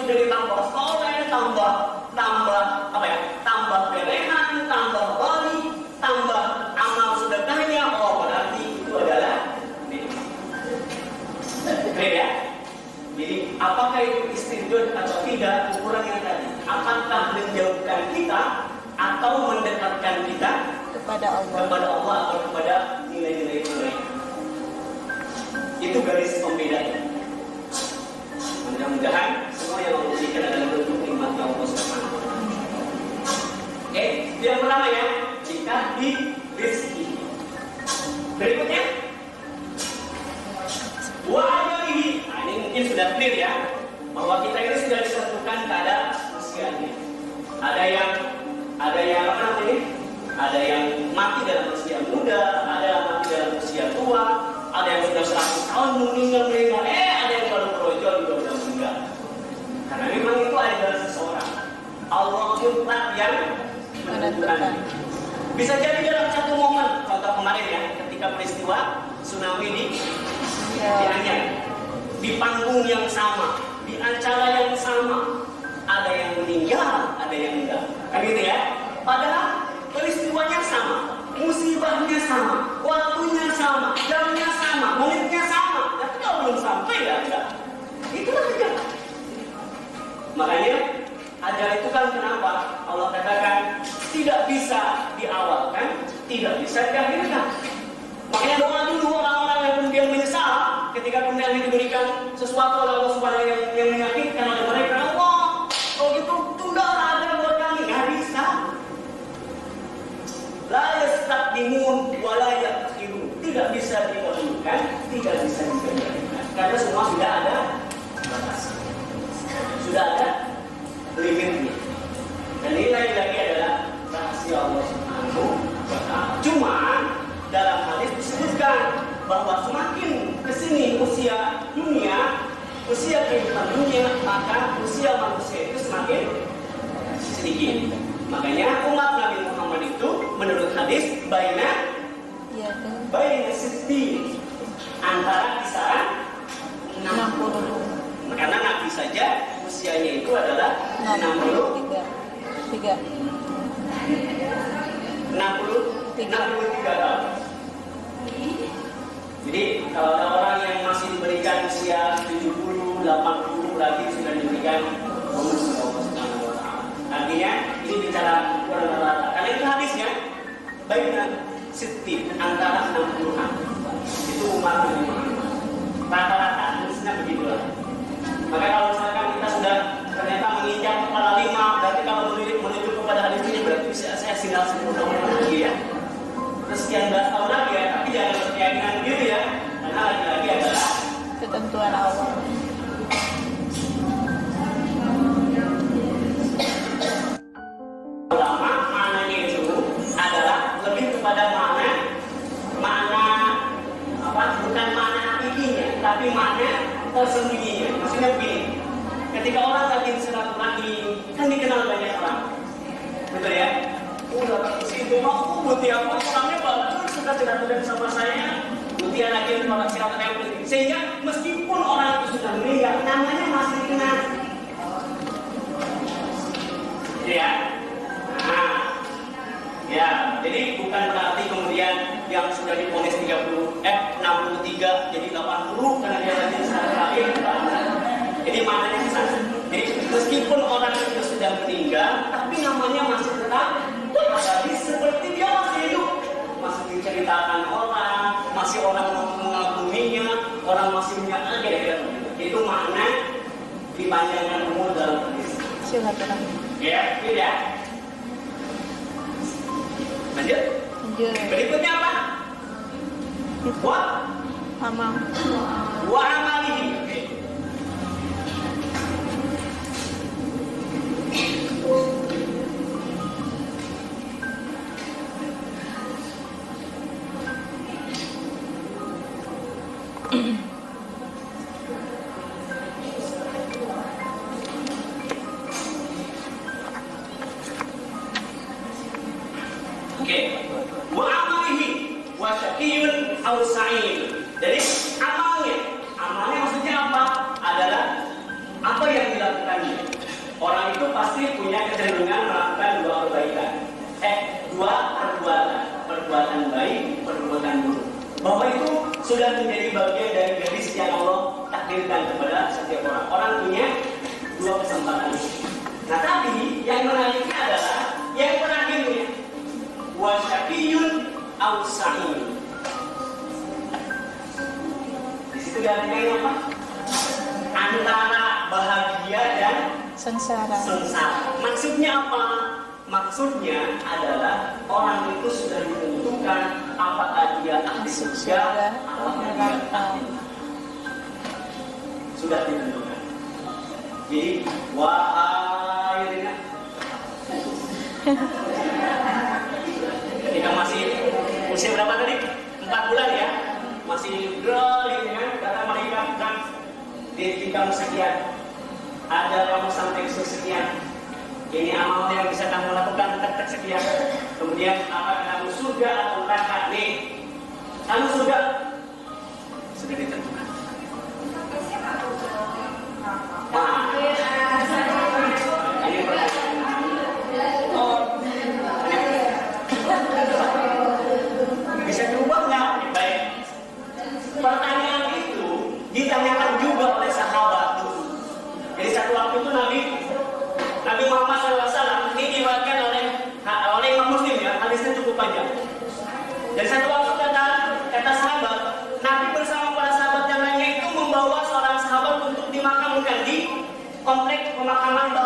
sudah ditambah soleh, tambah apa ya? Tambah belehan, tambah wali, tambah amal sedekahnya. Oh, berarti itu adalah keren ya. Jadi apakah itu istidlal atau tidak, ukurannya tadi. Apakah menjauhkan kita atau mendekatkan kita kepada Allah atau kepada nilai-nilai Tuhan. Itu garis pembedanya. Mudah-mudahan semua yang Allah berikan adalah bentuk nikmat Allah Subhanahu wa taala. Oke, yang pertama ya, dikasih rezeki. Berikutnya wa ajalihi. Nah, ini mungkin sudah clear ya, bahwa kita ini sudah disatukan pada usianya. Ada yang apa namanya? Ada yang mati dalam usia muda, ada yang mati dalam usia tua, ada yang sudah 100 tahun meninggal. Ada yang baru berojol juga sudah meninggal. Karena memang itu adalah seseorang. Allah mutlak yang menentukan. Bisa jadi dalam satu momen, contoh kemarin ya, ketika peristiwa tsunami di Anyer, di panggung yang sama, di acara yang sama, ada yang meninggal, ada yang enggak. Kan gitu ya? Padahal peristiwanya sama, musibahnya sama, waktunya sama, jamnya sama, menitnya sama, tapi kalau belum sampai ya enggak. Itulah aja. Makanya ajar itu kan kenapa Allah katakan tidak bisa diawalkan, tidak bisa diakhirkan. Makanya doa dulu orang-orang yang kemudian menyesal ketika kemudian diberikan sesuatu oleh Allah Subhanahu yang menyakitkan oleh mereka. Allah, kalau gitu tunda ajar buat kami, nggak bisa. La yastaqdimun wa la yaqdirun. Tidak bisa didahulukan, tidak bisa dikerjakan. Karena semua sudah ada batasnya. Sudah ada limitnya. Dan nilai lagi adalah rahasia Allah Subhanahu wa taala. Cuma dalam hadis disebutkan bahwa semakin kesini usia dunia, usia kehidupan dunia, maka usia manusia itu semakin sedikit. Makanya umat Nabi Muhammad itu menurut hadis baina siti, antara kisaran 60. Karena Nabi saja usianya itu adalah 63 tahun. Jadi kalau ada orang yang masih diberikan usia 70, 80 lagi sudah diberikan bonus Allah Subhanahu wa taala. Artinya ini bicara ukuran rata-rata. Karena itu hadisnya baiknya siti, antara 60-an. Itu umat Nabi Muhammad. Rata-rata harusnya begitulah. Maka kalau misalkan kita sudah ternyata menginjak kepala 5, berarti kalau menuju kepada hadis ini berarti bisa saya tinggal 10 tahun lagi ya. Terus sekian belas tahun lagi ya, tapi jangan berkeyakinan gitu ya. Karena lagi-lagi adalah ketentuan Allah. Ulama maknanya itu adalah lebih kepada makna apa? Bukan makna hakikinya, tapi makna tersembunyinya. Maksudnya begini, ketika orang lagi silaturahmi, kan dikenal banyak orang, betul ya? Datang ke situ, mau buti apa? Orangnya bagus, suka silaturahmi sama saya. Buti lagi orang silaturahmi, sehingga meskipun orang itu sudah meninggal, namanya masih dikenal. Ya, ya, jadi bukan berarti kemudian yang sudah diponis 63 jadi 80 karena dia lagi silaturahmi. Jadi maknanya di sana. Jadi meskipun orang itu sudah meninggal, tapi namanya masih tetap ada, seperti dia masih hidup, masih diceritakan orang, masih orang mengaguminya, orang masih menyangka kira-kira begitu. Itu makna dipanjangkan umur dalam hadis. Silaturahmi. Ya, tidak. Lanjut. Berikutnya apa? Wa amalihi. Oke, wa amalihi wa syaqiyun aw sa'id. Jadi amalnya maksudnya apa? itu, bahwa itu sudah menjadi bagian dari garis yang Allah takdirkan kepada setiap orang. Orang punya dua kesempatan. Nah, tapi yang menariknya adalah yang terakhirnya, wasyaqiyun aw sa'id. Di situ artinya apa? Antara bahagia dan Sengsara. Maksudnya apa? Maksudnya adalah orang itu sudah ditentukan apakah dia ahli surga atau neraka. Sudah ditentukan. Jadi wahai ketika masih usia berapa tadi? 4 bulan ya, masih girl gitu kan, kata mereka kan di kamu sekian, ada kamu sampai sekian, ini amal yang bisa kamu lakukan tetap sekian, kemudian apa kamu surga atau neraka nih, kamu surga sudah ditentukan. Nah, ini bisa berubah nggak? Baik. Pertanyaan itu ditanyakan juga oleh sahabat. Jadi satu waktu itu Nabi Muhammad SAW ini diriwayatkan oleh Imam Muslim ya, hadisnya cukup panjang. Jadi satu waktu kata sahabat, Nabi bersama para sahabat yang lainnya itu membawa seorang sahabat untuk dimakamkan di komplek pemakaman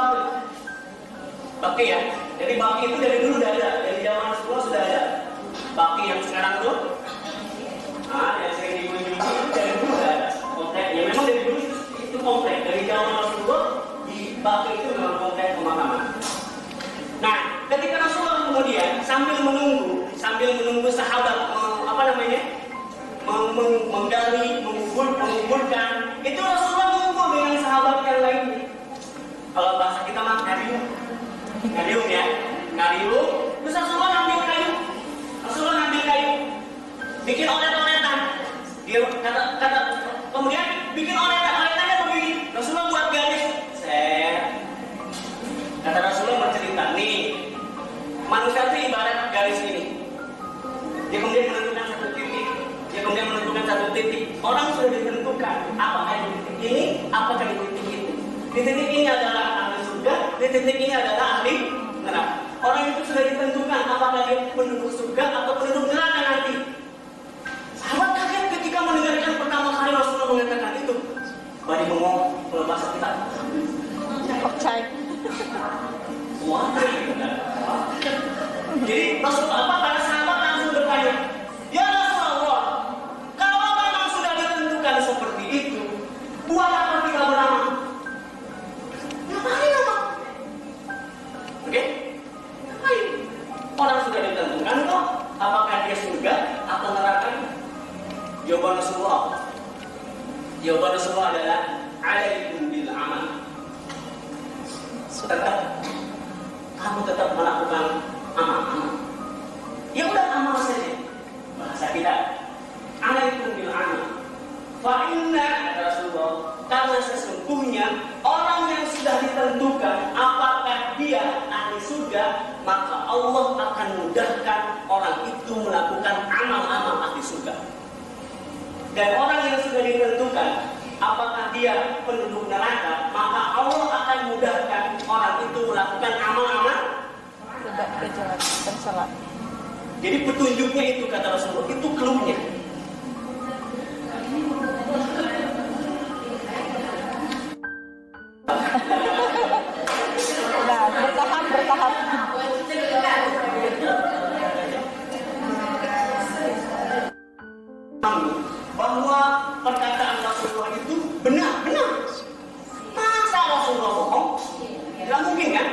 Baqi ya. Jadi Baqi itu dari dulu sudah ada, dari zaman Rasulullah sudah ada. Baqi yang sekarang tuh, yang sering dikunjungi itu dari dulu sudah ada. Komplek, ya memang dari dulu itu komplek. Dari zaman Rasulullah di Baqi itu memang komplek pemakaman. Nah, ketika Rasulullah kemudian sambil menunggu sahabat menggali, mengumpulkan, itu Rasulullah mengumpul dengan sahabat yang lainnya. Kalau bahasa kita mah ngariung ya, ngariung. Terus Rasulullah ngambil kayu, bikin oret-oretan. Dia kata kemudian bikin oretannya begini. Rasulullah buat garis. Kata Rasulullah bercerita nih, manusia itu ibarat garis ini. Dia kemudian menentukan satu titik. Orang sudah ditentukan apakah di titik ini, apakah di titik itu. Di titik ini adalah ahli surga, di titik ini adalah ahli neraka. Orang itu sudah ditentukan apakah dia penduduk surga atau penduduk neraka nanti. Sahabat kaget ketika mendengarkan pertama kali Rasulullah mengatakan itu. Bari bengong melepas kita. Percaya. Wah, jadi Rasulullah para sahabat langsung bertanya, ya Rasulullah, kalau memang sudah ditentukan seperti itu, buat apa kita beramal? Ngapain apa? Oke? Ngapain? Orang sudah ditentukan kok, apakah dia surga atau neraka? Jawaban Rasulullah adalah alaikum bil amal. Kamu tetap melakukan amal. Ya udah amal saja. Bahasa kita alaikum bil amal. Fa inna kata Rasulullah, karena sesungguhnya orang yang sudah ditentukan apakah dia ahli surga, maka Allah akan mudahkan orang itu melakukan amal-amal ahli surga. Dan orang yang sudah ditentukan apakah dia penduduk neraka, maka Allah akan mudahkan orang itu melakukan amal-amal Tidak berjalan tercela. Jadi petunjuknya itu kata Rasulullah, itu clue-nya. Nah, bertahap. Bahwa perkataan Rasulullah itu benar. Masa Rasulullah bohong? Tidak mungkin kan?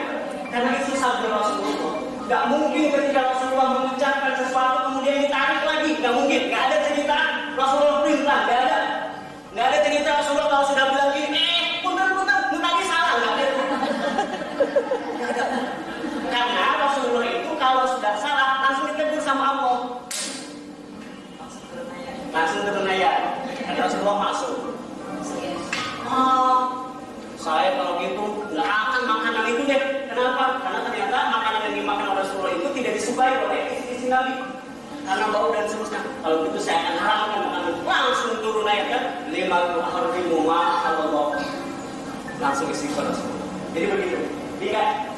Karena itu sabda Rasulullah. Tidak mungkin ketika Rasulullah mengucapkan sesuatu kemudian ditarik lagi. Tidak mungkin. Tidak ada cerita Rasulullah perintah. Tidak ada cerita Rasulullah kalau sudah bilang gini, punten, tadi salah. Tidak ada. Karena Rasulullah itu kalau sudah salah langsung ditegur sama Allah. Langsung terunaya. Ada Rasulullah masuk. Saya kalau gitu nggak akan makanan itu deh. Kenapa? Karena ternyata makanan yang dimakan oleh Rasulullah itu tidak disukai oleh istri Nabi. karena bau dan seterusnya. Kalau begitu saya akan haramkan makanan. Langsung turun ayat kan, 5 harfimu ma'alallah. Langsung istighfar Rasulullah. Jadi begitu.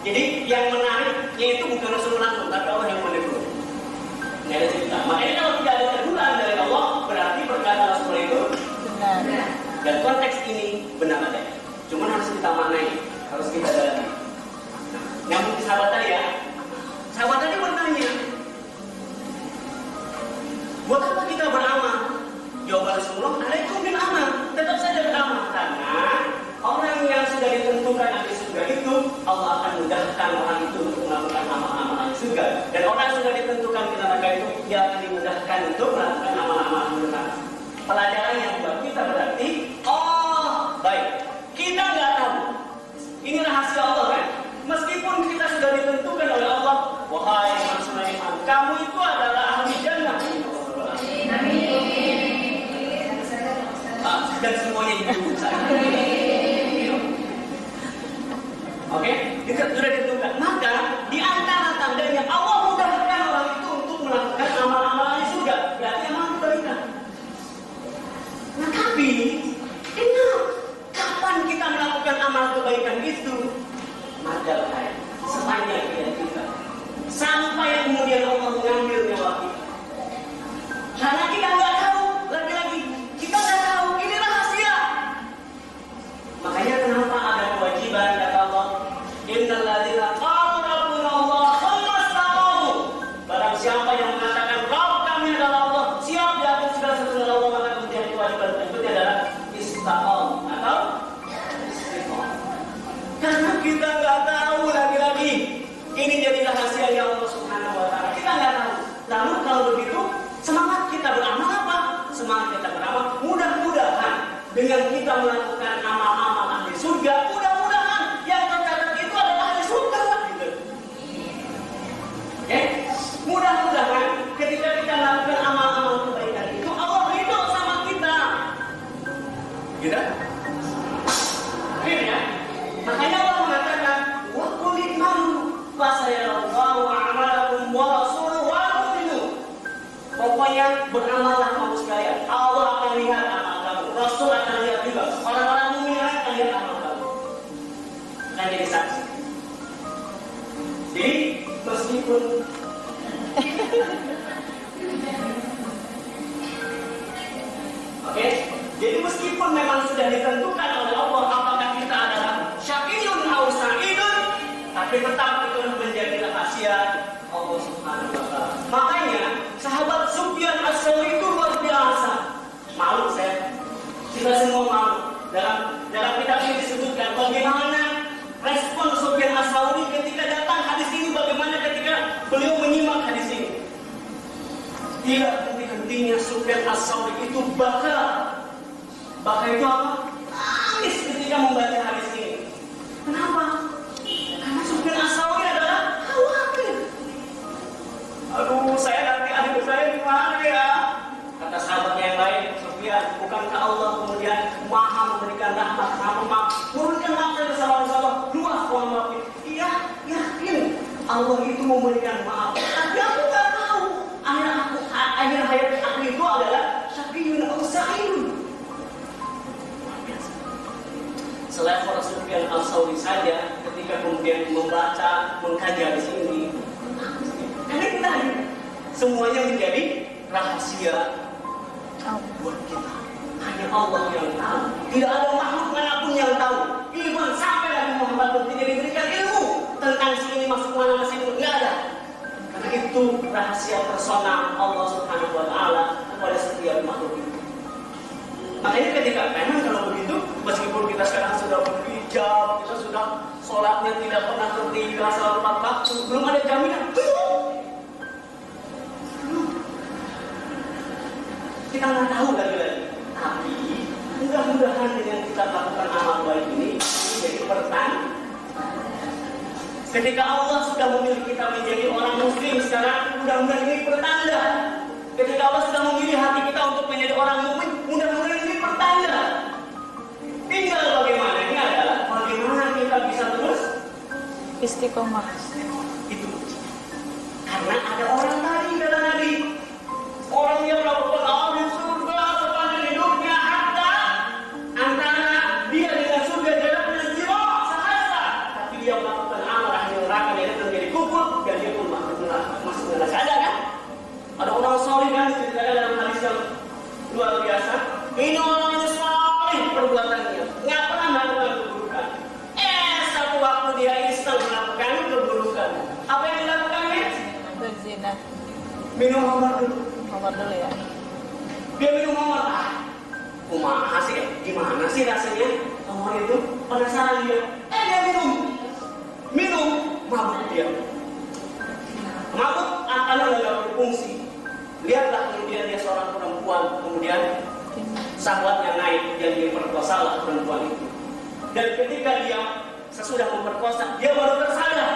Jadi yang menariknya itu bukan Rasulullah langsung, tapi Allah yang menegur. Nggak ada cerita. Makanya kalau tidak ada teguran dari Allah, berarti perkataan Rasulullah itu benar. dan konteks ini benar adanya. Cuma harus kita maknai, harus kita dalami. Nyambung ke sahabat tadi ya. Sahabat tadi bertanya, buat apa kita beramal? Jawaban Rasulullah, alaikum bil amal. Tetap saja beramal karena orang yang sudah ditentukan ahli surga itu Allah akan mudahkan orang itu untuk melakukan amal-amal ahli surga. Dan orang yang sudah ditentukan di neraka itu dia akan dimudahkan untuk melakukan amal-amal ahli neraka. Pelajaran yang buat kita berarti, oh baik, kita nggak tahu. Ini rahasia Allah kan. Meskipun kita sudah ditentukan oleh Allah, wahai manusia iman, kamu itu adalah ahli jannah. Dan semuanya itu saya. Oke, kita sudah ditentukan. Maka di antara tandanya Allah mudahkan orang itu untuk melakukan amal-amal ahli surga. Berarti amal kebaikan. Nah, tapi ingat, kapan kita melakukan amal kebaikan itu? Adalah sepanjang hidup kita. Sampai kemudian Allah mengambil nyawa kita. Karena kita nggak tahu, lagi-lagi kita nggak tahu. Ini rahasia. Makanya kenapa ada kewajiban kata Allah, Innal ladzina qalu rabbuna Allah tsumma istaqamu. Barang siapa yang mengatakan Rabb kami adalah Allah, siap di atas segala sesuatu Allah, maka kemudian kewajiban berikutnya adalah istaqam atau istiqamah. Karena kita nggak tahu lagi-lagi. Ini jadi rahasia yang Allah Subhanahu wa Ta'ala. Kita nggak tahu. Lalu kalau begitu, semangat kita beramal apa? Semangat kita beramal. Mudah-mudahan dengan kita melakukan amal-amal ahli surga, mudah-mudahan yang tercatat itu adalah ahli surga. Gitu. Oke? Mudah-mudahan ketika kita melakukan amal-amal kebaikan itu, Allah ridho sama kita. Gitu? Akhirnya, makanya Allah mengatakan, wa qul i'malu fasayarallahu a'malakum wa rasuluhu wal mu'minun. Pokoknya beramallah kamu sekalian. Allah akan lihat amal kamu. Rasul akan lihat juga. Orang-orang mukmin akan lihat amal kamu. Akan jadi saksi. Jadi meskipun oke, jadi meskipun memang sudah ditentukan oleh Allah apakah kita adalah syaqiyun atau sa'idun, tapi tetap itu menjadi rahasia Allah Subhanahu wa Ta'ala. Makanya sahabat Sufyan As-Tsauri itu luar biasa. Malu saya. Kita semua malu. Dalam kitab ini disebutkan bagaimana respon Sufyan As-Tsauri ketika datang hadis ini, bagaimana ketika beliau menyimak hadis ini. Tidak henti-hentinya Sufyan As-Tsauri itu baka itu apa? Nangis ketika membaca hadis ini. Kenapa? Karena Sufyan As-Tsauri adalah khawatir. Aduh, saya nanti adik saya gimana ya? Kata sahabatnya yang lain, Sufyan, bukankah Allah kemudian maha memberikan rahmat, maha memberikan maaf dan kesalahan-kesalahan luas uang maaf? Iya, yakin Allah itu memberikan maaf. Tapi aku tak tahu akhir hayat aku itu adalah syaqiyun atau sa'idun. Selevel Sufyan As-Tsauri saja ketika kemudian membaca, mengkaji hadis ini, karena kita semuanya menjadi rahasia buat kita. Hanya Allah yang tahu. Tidak ada makhluk manapun yang tahu. Iman sampai Nabi Muhammad pun tidak diberikan ilmu tentang si ini masuk mana, masih nggak ada. Karena itu rahasia personal Allah Subhanahu wa Ta'ala kepada setiap makhluk itu. Makanya ketika memang kalau begitu, meskipun kita sekarang sudah berhijab, kita sudah sholatnya tidak pernah tertinggal salat 4 waktu, belum ada jaminan. Kita nggak tahu lagi. Tapi mudah-mudahan dengan kita melakukan amal baik ini menjadi pertanda. Ketika Allah sudah memilih kita menjadi orang muslim sekarang, mudah-mudahan ini pertanda. Ketika Allah sudah memilih hati kita untuk menjadi orang mukmin, mudah-mudahan ini pertanda. Tinggal bagaimana? Ini adalah bagaimana kita bisa terus Istiqomah. itu. Karena ada orang tadi kata Nabi, orang yang melakukan amal di surga sepanjang hidupnya hatta antara dia dengan surga jaraknya zero sahasa, tapi dia melakukan amal ahli neraka dan itu menjadi kufur dan dia pun masuk neraka. Ada kan? Ada orang saleh kan diceritakan dalam hadis yang luar biasa. Ini orang yang saleh perbuatannya, nggak pernah melakukan keburukan. Satu waktu dia iseng melakukan keburukan. Apa yang dilakukannya? Berzina. Minum khamar dulu. Khamar dulu ya. Dia minum khamar. Kumaha sih? Gimana sih rasanya? Khamar itu penasaran dia. Dia minum, mabuk dia. Mabuk akalnya nggak berfungsi. Lihatlah kemudian dia seorang perempuan, kemudian syahwatnya naik dan diperkosalah perempuan itu. Dan ketika dia sesudah memperkosa, dia baru tersadar,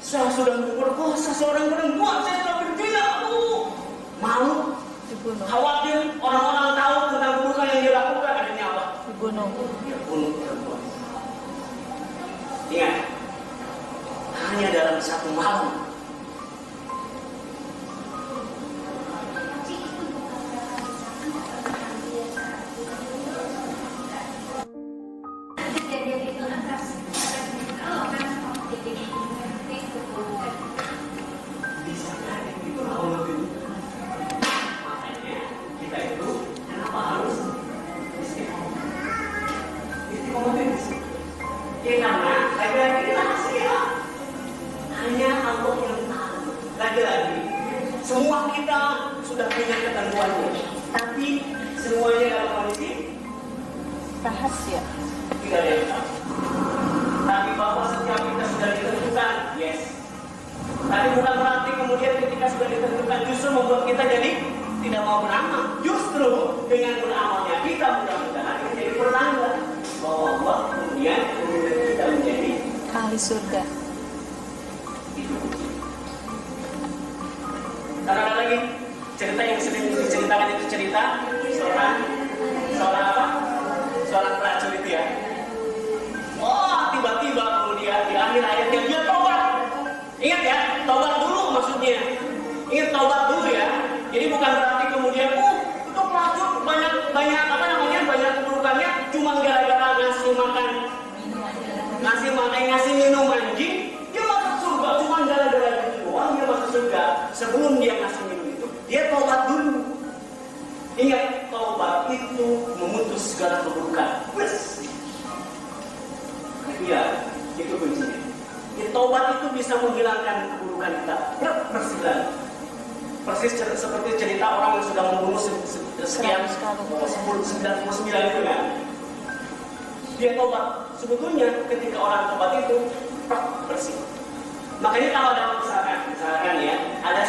saya sudah memperkosa seorang perempuan, saya sudah berzina. Malu, Dibunuh. khawatir orang-orang tahu tentang keburukan yang dia lakukan, akhirnya apa? Dibunuh. Dia bunuh perempuan. Ingat, hanya dalam satu malam. Karena lagi-lagi kita rahasia. Hanya Allah yang tahu. Lagi-lagi semua kita sudah punya ketentuannya, tapi semuanya dalam kondisi Rahasia. tidak ada yang tahu. Tapi bahwa setiap kita sudah ditentukan, yes. Tapi bukan berarti kemudian ketika sudah ditentukan justru membuat kita jadi tidak mau beramal. Justru dengan beramalnya kita mudah-mudahan menjadi pertanda bahwa Allah kemudian kita menjadi Ahli surga. itu. Karena ada lagi cerita yang sering diceritakan itu cerita seorang apa? Seorang prajurit ya. Tiba-tiba kemudian di akhir ayatnya dia tobat. Ingat ya, tobat dulu maksudnya. Ingat tobat dulu ya. Jadi bukan berarti kemudian itu pelacur banyak apa namanya banyak keburukannya cuma gara-gara ngasih minum anjing dia masuk surga cuma gara-gara itu doang dia masuk surga. Sebelum dia ngasih minum itu dia tobat dulu. Ingat, tobat itu memutus segala keburukan. Iya, itu kuncinya. Tobat itu bisa menghilangkan keburukan kita. Persis seperti cerita orang yang sudah membunuh sekian 99 itu kan. Dia tobat. Sebetulnya ketika orang tobat itu bersih. Makanya kalau ada misalkan ya, ada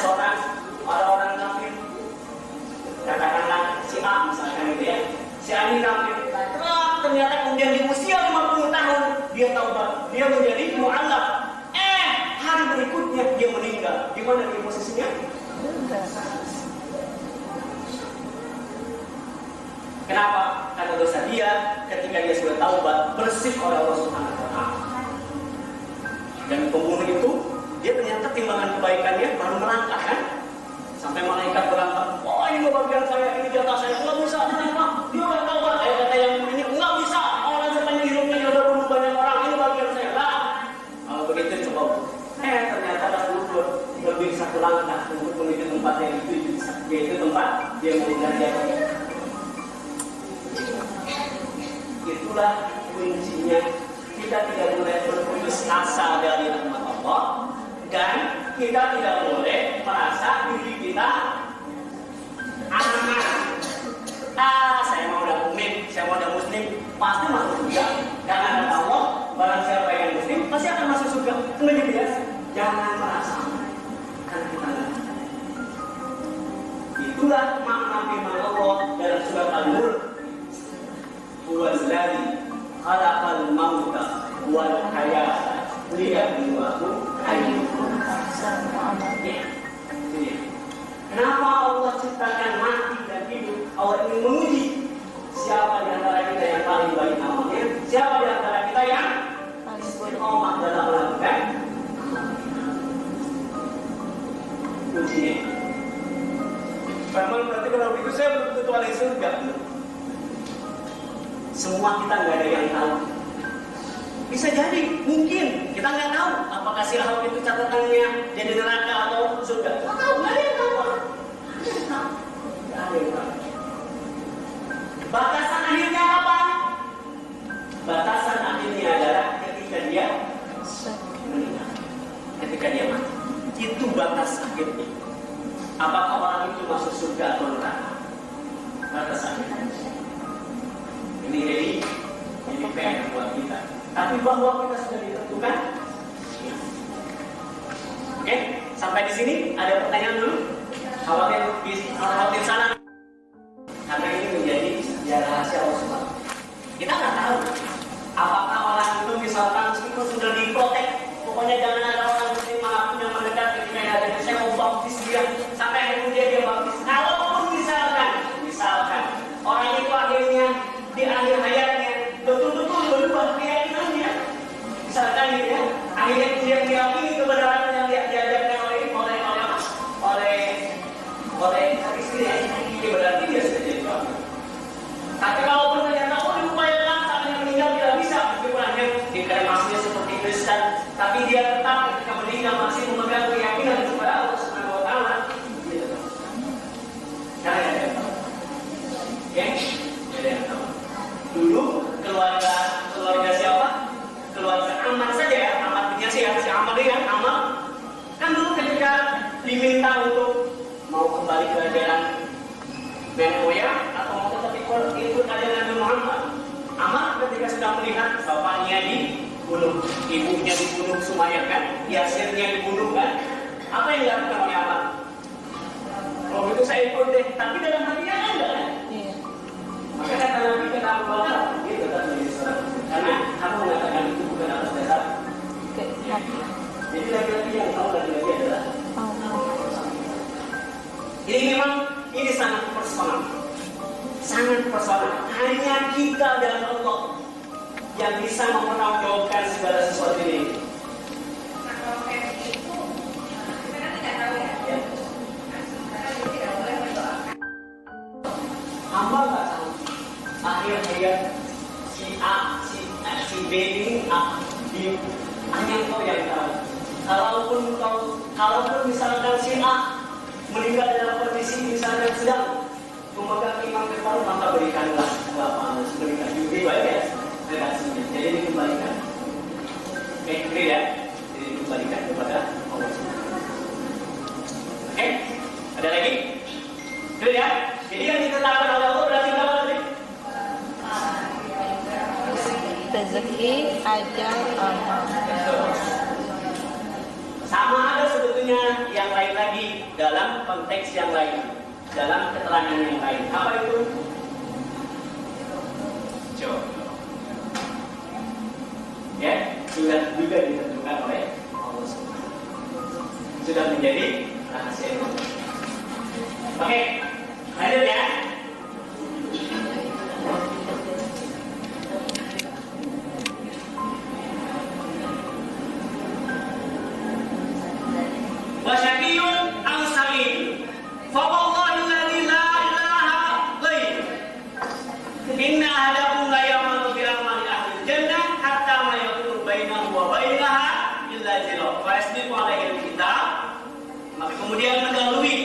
orang kafir, katakanlah si A misalkan itu ya, si A ini kafir. Ternyata kemudian di usia 50 tahun dia taubat, dia menjadi mu'allaf. Hari berikutnya dia meninggal. Gimana dia posisinya? Kenapa? Karena dosa dia ketika dia sudah taubat bersih oleh Allah Subhanahu wa taala. Dan pembunuh itu dia ternyata timbangan kebaikannya baru melangkah kan? Sampai malaikat berangkat, ini bagian saya, ini jatah saya, nggak bisa, kenapa? Dia nggak taubat, kata yang ini nggak bisa. Orang sepanjang hidupnya dia udah bunuh banyak orang, ini bagian saya lah. Kalau begitu coba, ternyata Rasulullah lebih satu langkah untuk menuju tempat yang itu, yaitu tempat dia meninggal jatuh. Itulah kuncinya. Kita tidak boleh berputus asa dari rahmat Allah dan kita tidak boleh merasa diri kita aman. Saya mau udah mukmin, saya mau udah muslim, pasti masuk surga. Karena kata Allah, barang siapa yang muslim pasti akan masuk surga. Begitu ya. Jangan merasa aman, karena kita nggak. Itulah makna firman Allah dalam surat Al-Mulk. Huwallazi khalaqal mauta wal hayata liyabluwakum ayyukum ahsanu amala. Kenapa Allah ciptakan mati dan hidup? Allah ingin menguji siapa di antara kita yang paling baik amalnya, siapa di antara kita yang paling istiqomah dalam melakukan kuncinya. menurut saya belum tentu ahli surga. Semua kita nggak ada yang tahu. Bisa jadi, mungkin kita nggak tahu apakah si Ahok itu catatannya jadi neraka atau surga. Nggak tahu, nggak ada yang tahu. Nggak ada yang tahu. Batasan akhirnya apa? Batasan akhirnya adalah ketika dia meninggal, ketika dia mati. Itu batas akhirnya. Apakah orang itu masuk surga atau neraka? Batas akhirnya. Ini jadi PR buat kita. Tapi bahwa kita sudah ditentukan. Oke, sampai di sini ada pertanyaan dulu. Khawatir salah. Karena ini menjadi rahasia Allah. Kita nggak tahu apakah orang itu misalkan meskipun sudah diprotek, pokoknya jangan ada orang muslim manapun yang mendekat ketika ada saya mau baptis dia sampai kemudian dia baptis. Kalaupun misalkan orang itu akhirnya di akhir hayatnya betul-betul berubah keyakinannya, misalkan ya, akhirnya dia meyakini kebenaran yang diajarkan oleh istri, ini berarti dia sudah jadi kafir. Tapi kalaupun ternyata diupayakan sampai meninggal tidak bisa, meskipun hanya dikremasinya seperti Kristen, tapi dia tetap ketika meninggal masih memegang keyakinan kepada Allah Subhanahu Wa Taala. Karena ada yang tahu, ya, ada yang tahu. Dulu keluarga siapa? Keluarga Ammar saja ya, Ammar bin Yasir, si Ammar dia, Ammar kan dulu ketika diminta untuk mau kembali ke ajaran nenek moyang atau mau tetap ikut ajaran Nabi Muhammad. Ammar ketika sudah melihat bapaknya dibunuh, ibunya dibunuh Sumayyah kan, Yasirnya dibunuh kan, apa yang dilakukan oleh Ammar? Kalau itu saya ikut deh, tapi dalam hatinya kan enggak kan? Iya. Maka kata Nabi kata Abu Bakar, dia tetap menjadi seorang muslim. Karena kamu mengatakan itu bukan atas dasar hati. Jadi laki-laki yang tahu laki-laki adalah ini memang ini sangat personal. Hanya kita dan Allah yang bisa mempertanggungjawabkan segala sesuatu ini. Nah, kalau kayak itu kita kan tidak tahu ya. Kita tidak boleh mendoakan. Hamba nggak tahu akhir hayat si A, si B ini hanya kau yang tahu. Kalaupun misalkan si A meninggal dalam kondisi misalnya sedang memegang imam kepala, maka berikanlah bapak berikan juga ya redaksinya. Jadi dikembalikan. Oke, clear ya? Jadi dikembalikan kepada Allah Subhanahu. Oke, ada lagi? Clear ya? Jadi yang ditetapkan oleh Allah berarti berapa tadi? Rezeki, ajar, amal. Sama ada sebetulnya yang lain lagi dalam konteks yang lain, dalam keterangan yang lain. Apa itu? Coba. Ya, sudah juga ditentukan oleh Allah Subhanahu. Sudah menjadi rahasia itu. Oke, lanjut ya. Wasyakiyun al-sa'id fawallahi alladhi la ilaha ghair inna ahadakum la ya'malu bi amali ahli jannah hatta ma yakunu bainahu wa bainaha illa zirah wa yasbiqu alaihi al-kitab. Maka kemudian mendahului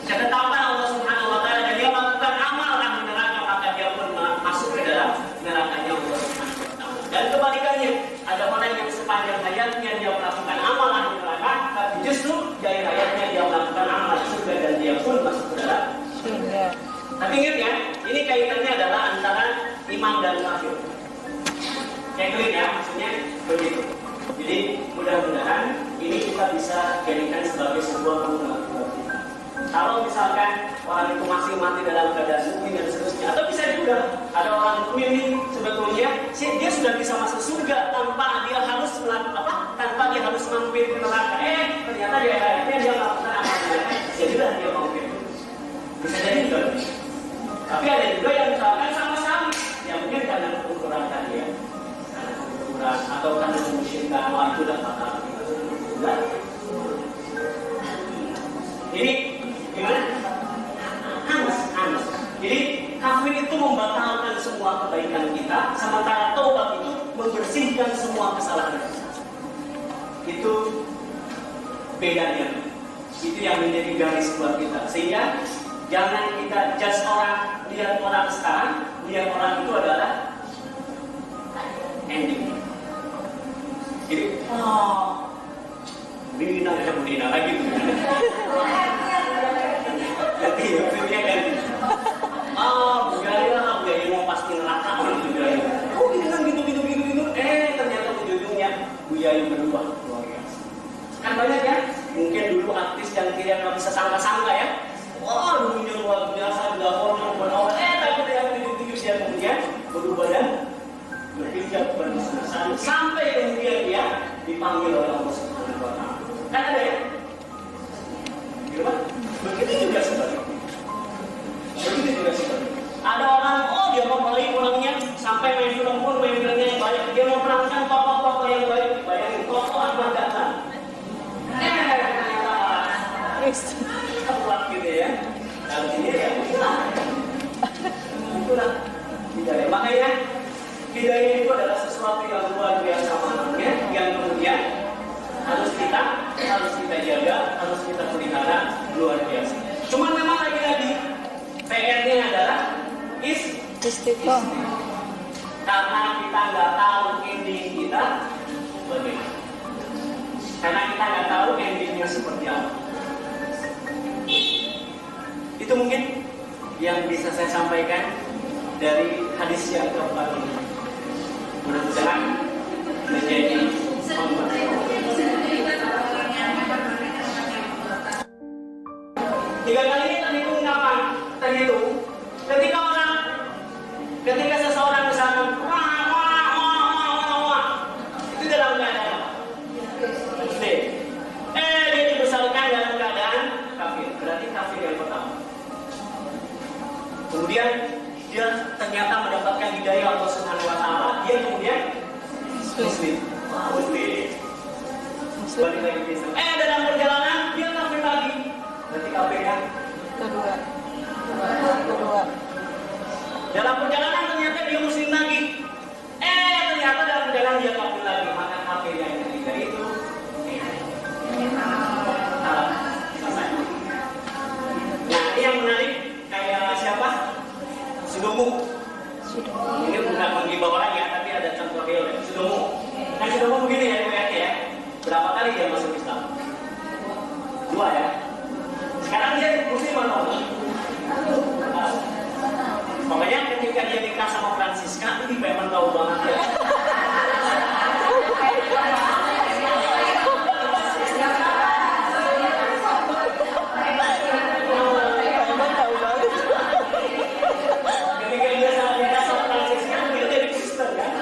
ketetapan Allah Subhanahu wa taala dan dia melakukan amal ahli neraka, maka dia pun masuk ke dalam nerakanya Allah Subhanahu wa taala. Dan kebalikannya, ada orang yang sepanjang hayatnya dia melakukan amal ahli neraka, tapi justru dari hayatnya dia melakukan amal surga dan dia pun masuk ke dalam surga. Tapi ingat ya, ini kaitannya adalah antara imam dan kafir. Kayak clear ya, maksudnya begitu. Jadi mudah-mudahan ini kita bisa jadikan sebagai sebuah pengetahuan. Kalau misalkan orang itu masih mati dalam keadaan mukmin dan seterusnya, atau bisa juga ada orang mukmin ini sebetulnya dia sudah bisa masuk surga tanpa dia harus tanpa dia harus mampir ke neraka. Ternyata di akhirnya dia melakukan amal ibadah, jadilah dia mampir. Bisa jadi juga. Tapi ada juga yang misalkan sama sekali, ya mungkin karena kekurangan tadi ya, karena kekurangan atau karena kemusyrikan, wah itu dah fatal. Ini gimana? Sementara taubat itu membersihkan semua kesalahan. Itu bedanya. Itu yang menjadi garis buat kita. Sehingga jangan kita judge orang, lihat orang sekarang, lihat orang itu adalah ending. Jadi, Bina lagi. Jadi maksudnya kan, budaya mau pasti neraka orang budaya. Gitu. Ternyata ujung-ujungnya budaya berubah luar biasa. Kan banyak ya, mungkin dulu artis yang tidak bisa sangka-sangka ya. Dulunya luar biasa, dilaporkan berapa tapi yang tujuh dia kemudian berubah dan berpijak bersama sampai kemudian dia dipanggil oleh Allah Subhanahu wa Ta'ala. Kan ada ya? Gimana? Begitu juga sebaliknya. Ada orang, dia mau balik orangnya sampai main film pun main filmnya yang banyak. Dia mau perankan tokoh-tokoh yang baik. Bayangin tokoh Ahmad Dahlan. Kuat gitu ya. Kalau ini ya itulah hidayah. Makanya hidayah itu adalah sesuatu yang luar biasa maknanya, yang kemudian harus kita jaga, harus kita pelihara luar biasa. Cuman memang lagi-lagi PR-nya adalah istiqomah. Karena kita nggak tahu ending kita bagaimana. Karena kita nggak tahu endingnya seperti apa. Itu mungkin yang bisa saya sampaikan dari hadis yang keempat ini. Mudah-mudahan menjadi tiga kali ini terhitung kapan? Terhitung ketika seseorang misalkan itu dalam keadaan muslim. Dia dibesarkan dalam keadaan kafir. Berarti kafir yang pertama. Kemudian dia ternyata mendapatkan hidayah Allah Subhanahu wa Ta'ala. Dia kemudian muslim. Balik lagi ke Islam. Dalam perjalanan dia kafir lagi. Berarti kafir yang kedua. Dalam perjalanan ternyata dia muslim lagi. Ternyata dalam perjalanan dia kafir lagi. Maka kafir yang ketiga itu selesai. Nah, ini yang menarik kayak siapa? Sudomu. Ini bukan menggibah orang ya, tapi ada campur real ya. Sudomu. Nah, Sudomu begini ya. Berapa kali dia masuk Islam? 2 ya. Sekarang dia muslim atau enggak? Pokoknya ketika dia nikah sama Francisca, ini memang tahu banget ya. Ketika dia nikah sama Francisca, dia jadi Kristen kan?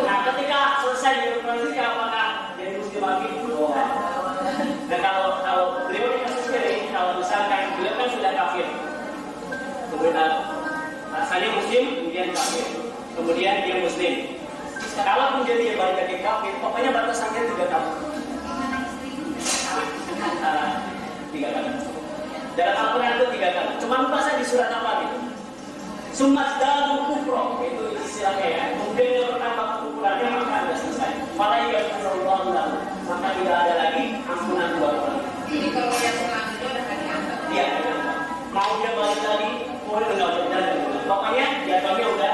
Nah, ketika selesai dengan Francisca, apakah jadi muslim lagi? Dan kalau beliau ini kasusnya nih, kalau misalkan beliau kan sudah kafir, kemudian asalnya muslim, kemudian kafir, kemudian dia muslim. Kalau kemudian dia balik lagi kafir, pokoknya batasannya 3 tahun. 3 tahun. Dalam Al-Quran itu 3 tahun. Cuma lupa saya di surat apa gitu. Sumazdadu kufro, itu istilahnya ya. Kemudian dia bertambah kekufurannya, maka sudah selesai. Falai yaghfirullahu lahu, maka tidak ada lagi ampunan buat orang. Jadi kalau yang selanjutnya udah gak diangkat. Iya, mau dia balik lagi, boleh enggak. Pokoknya jatuhnya udah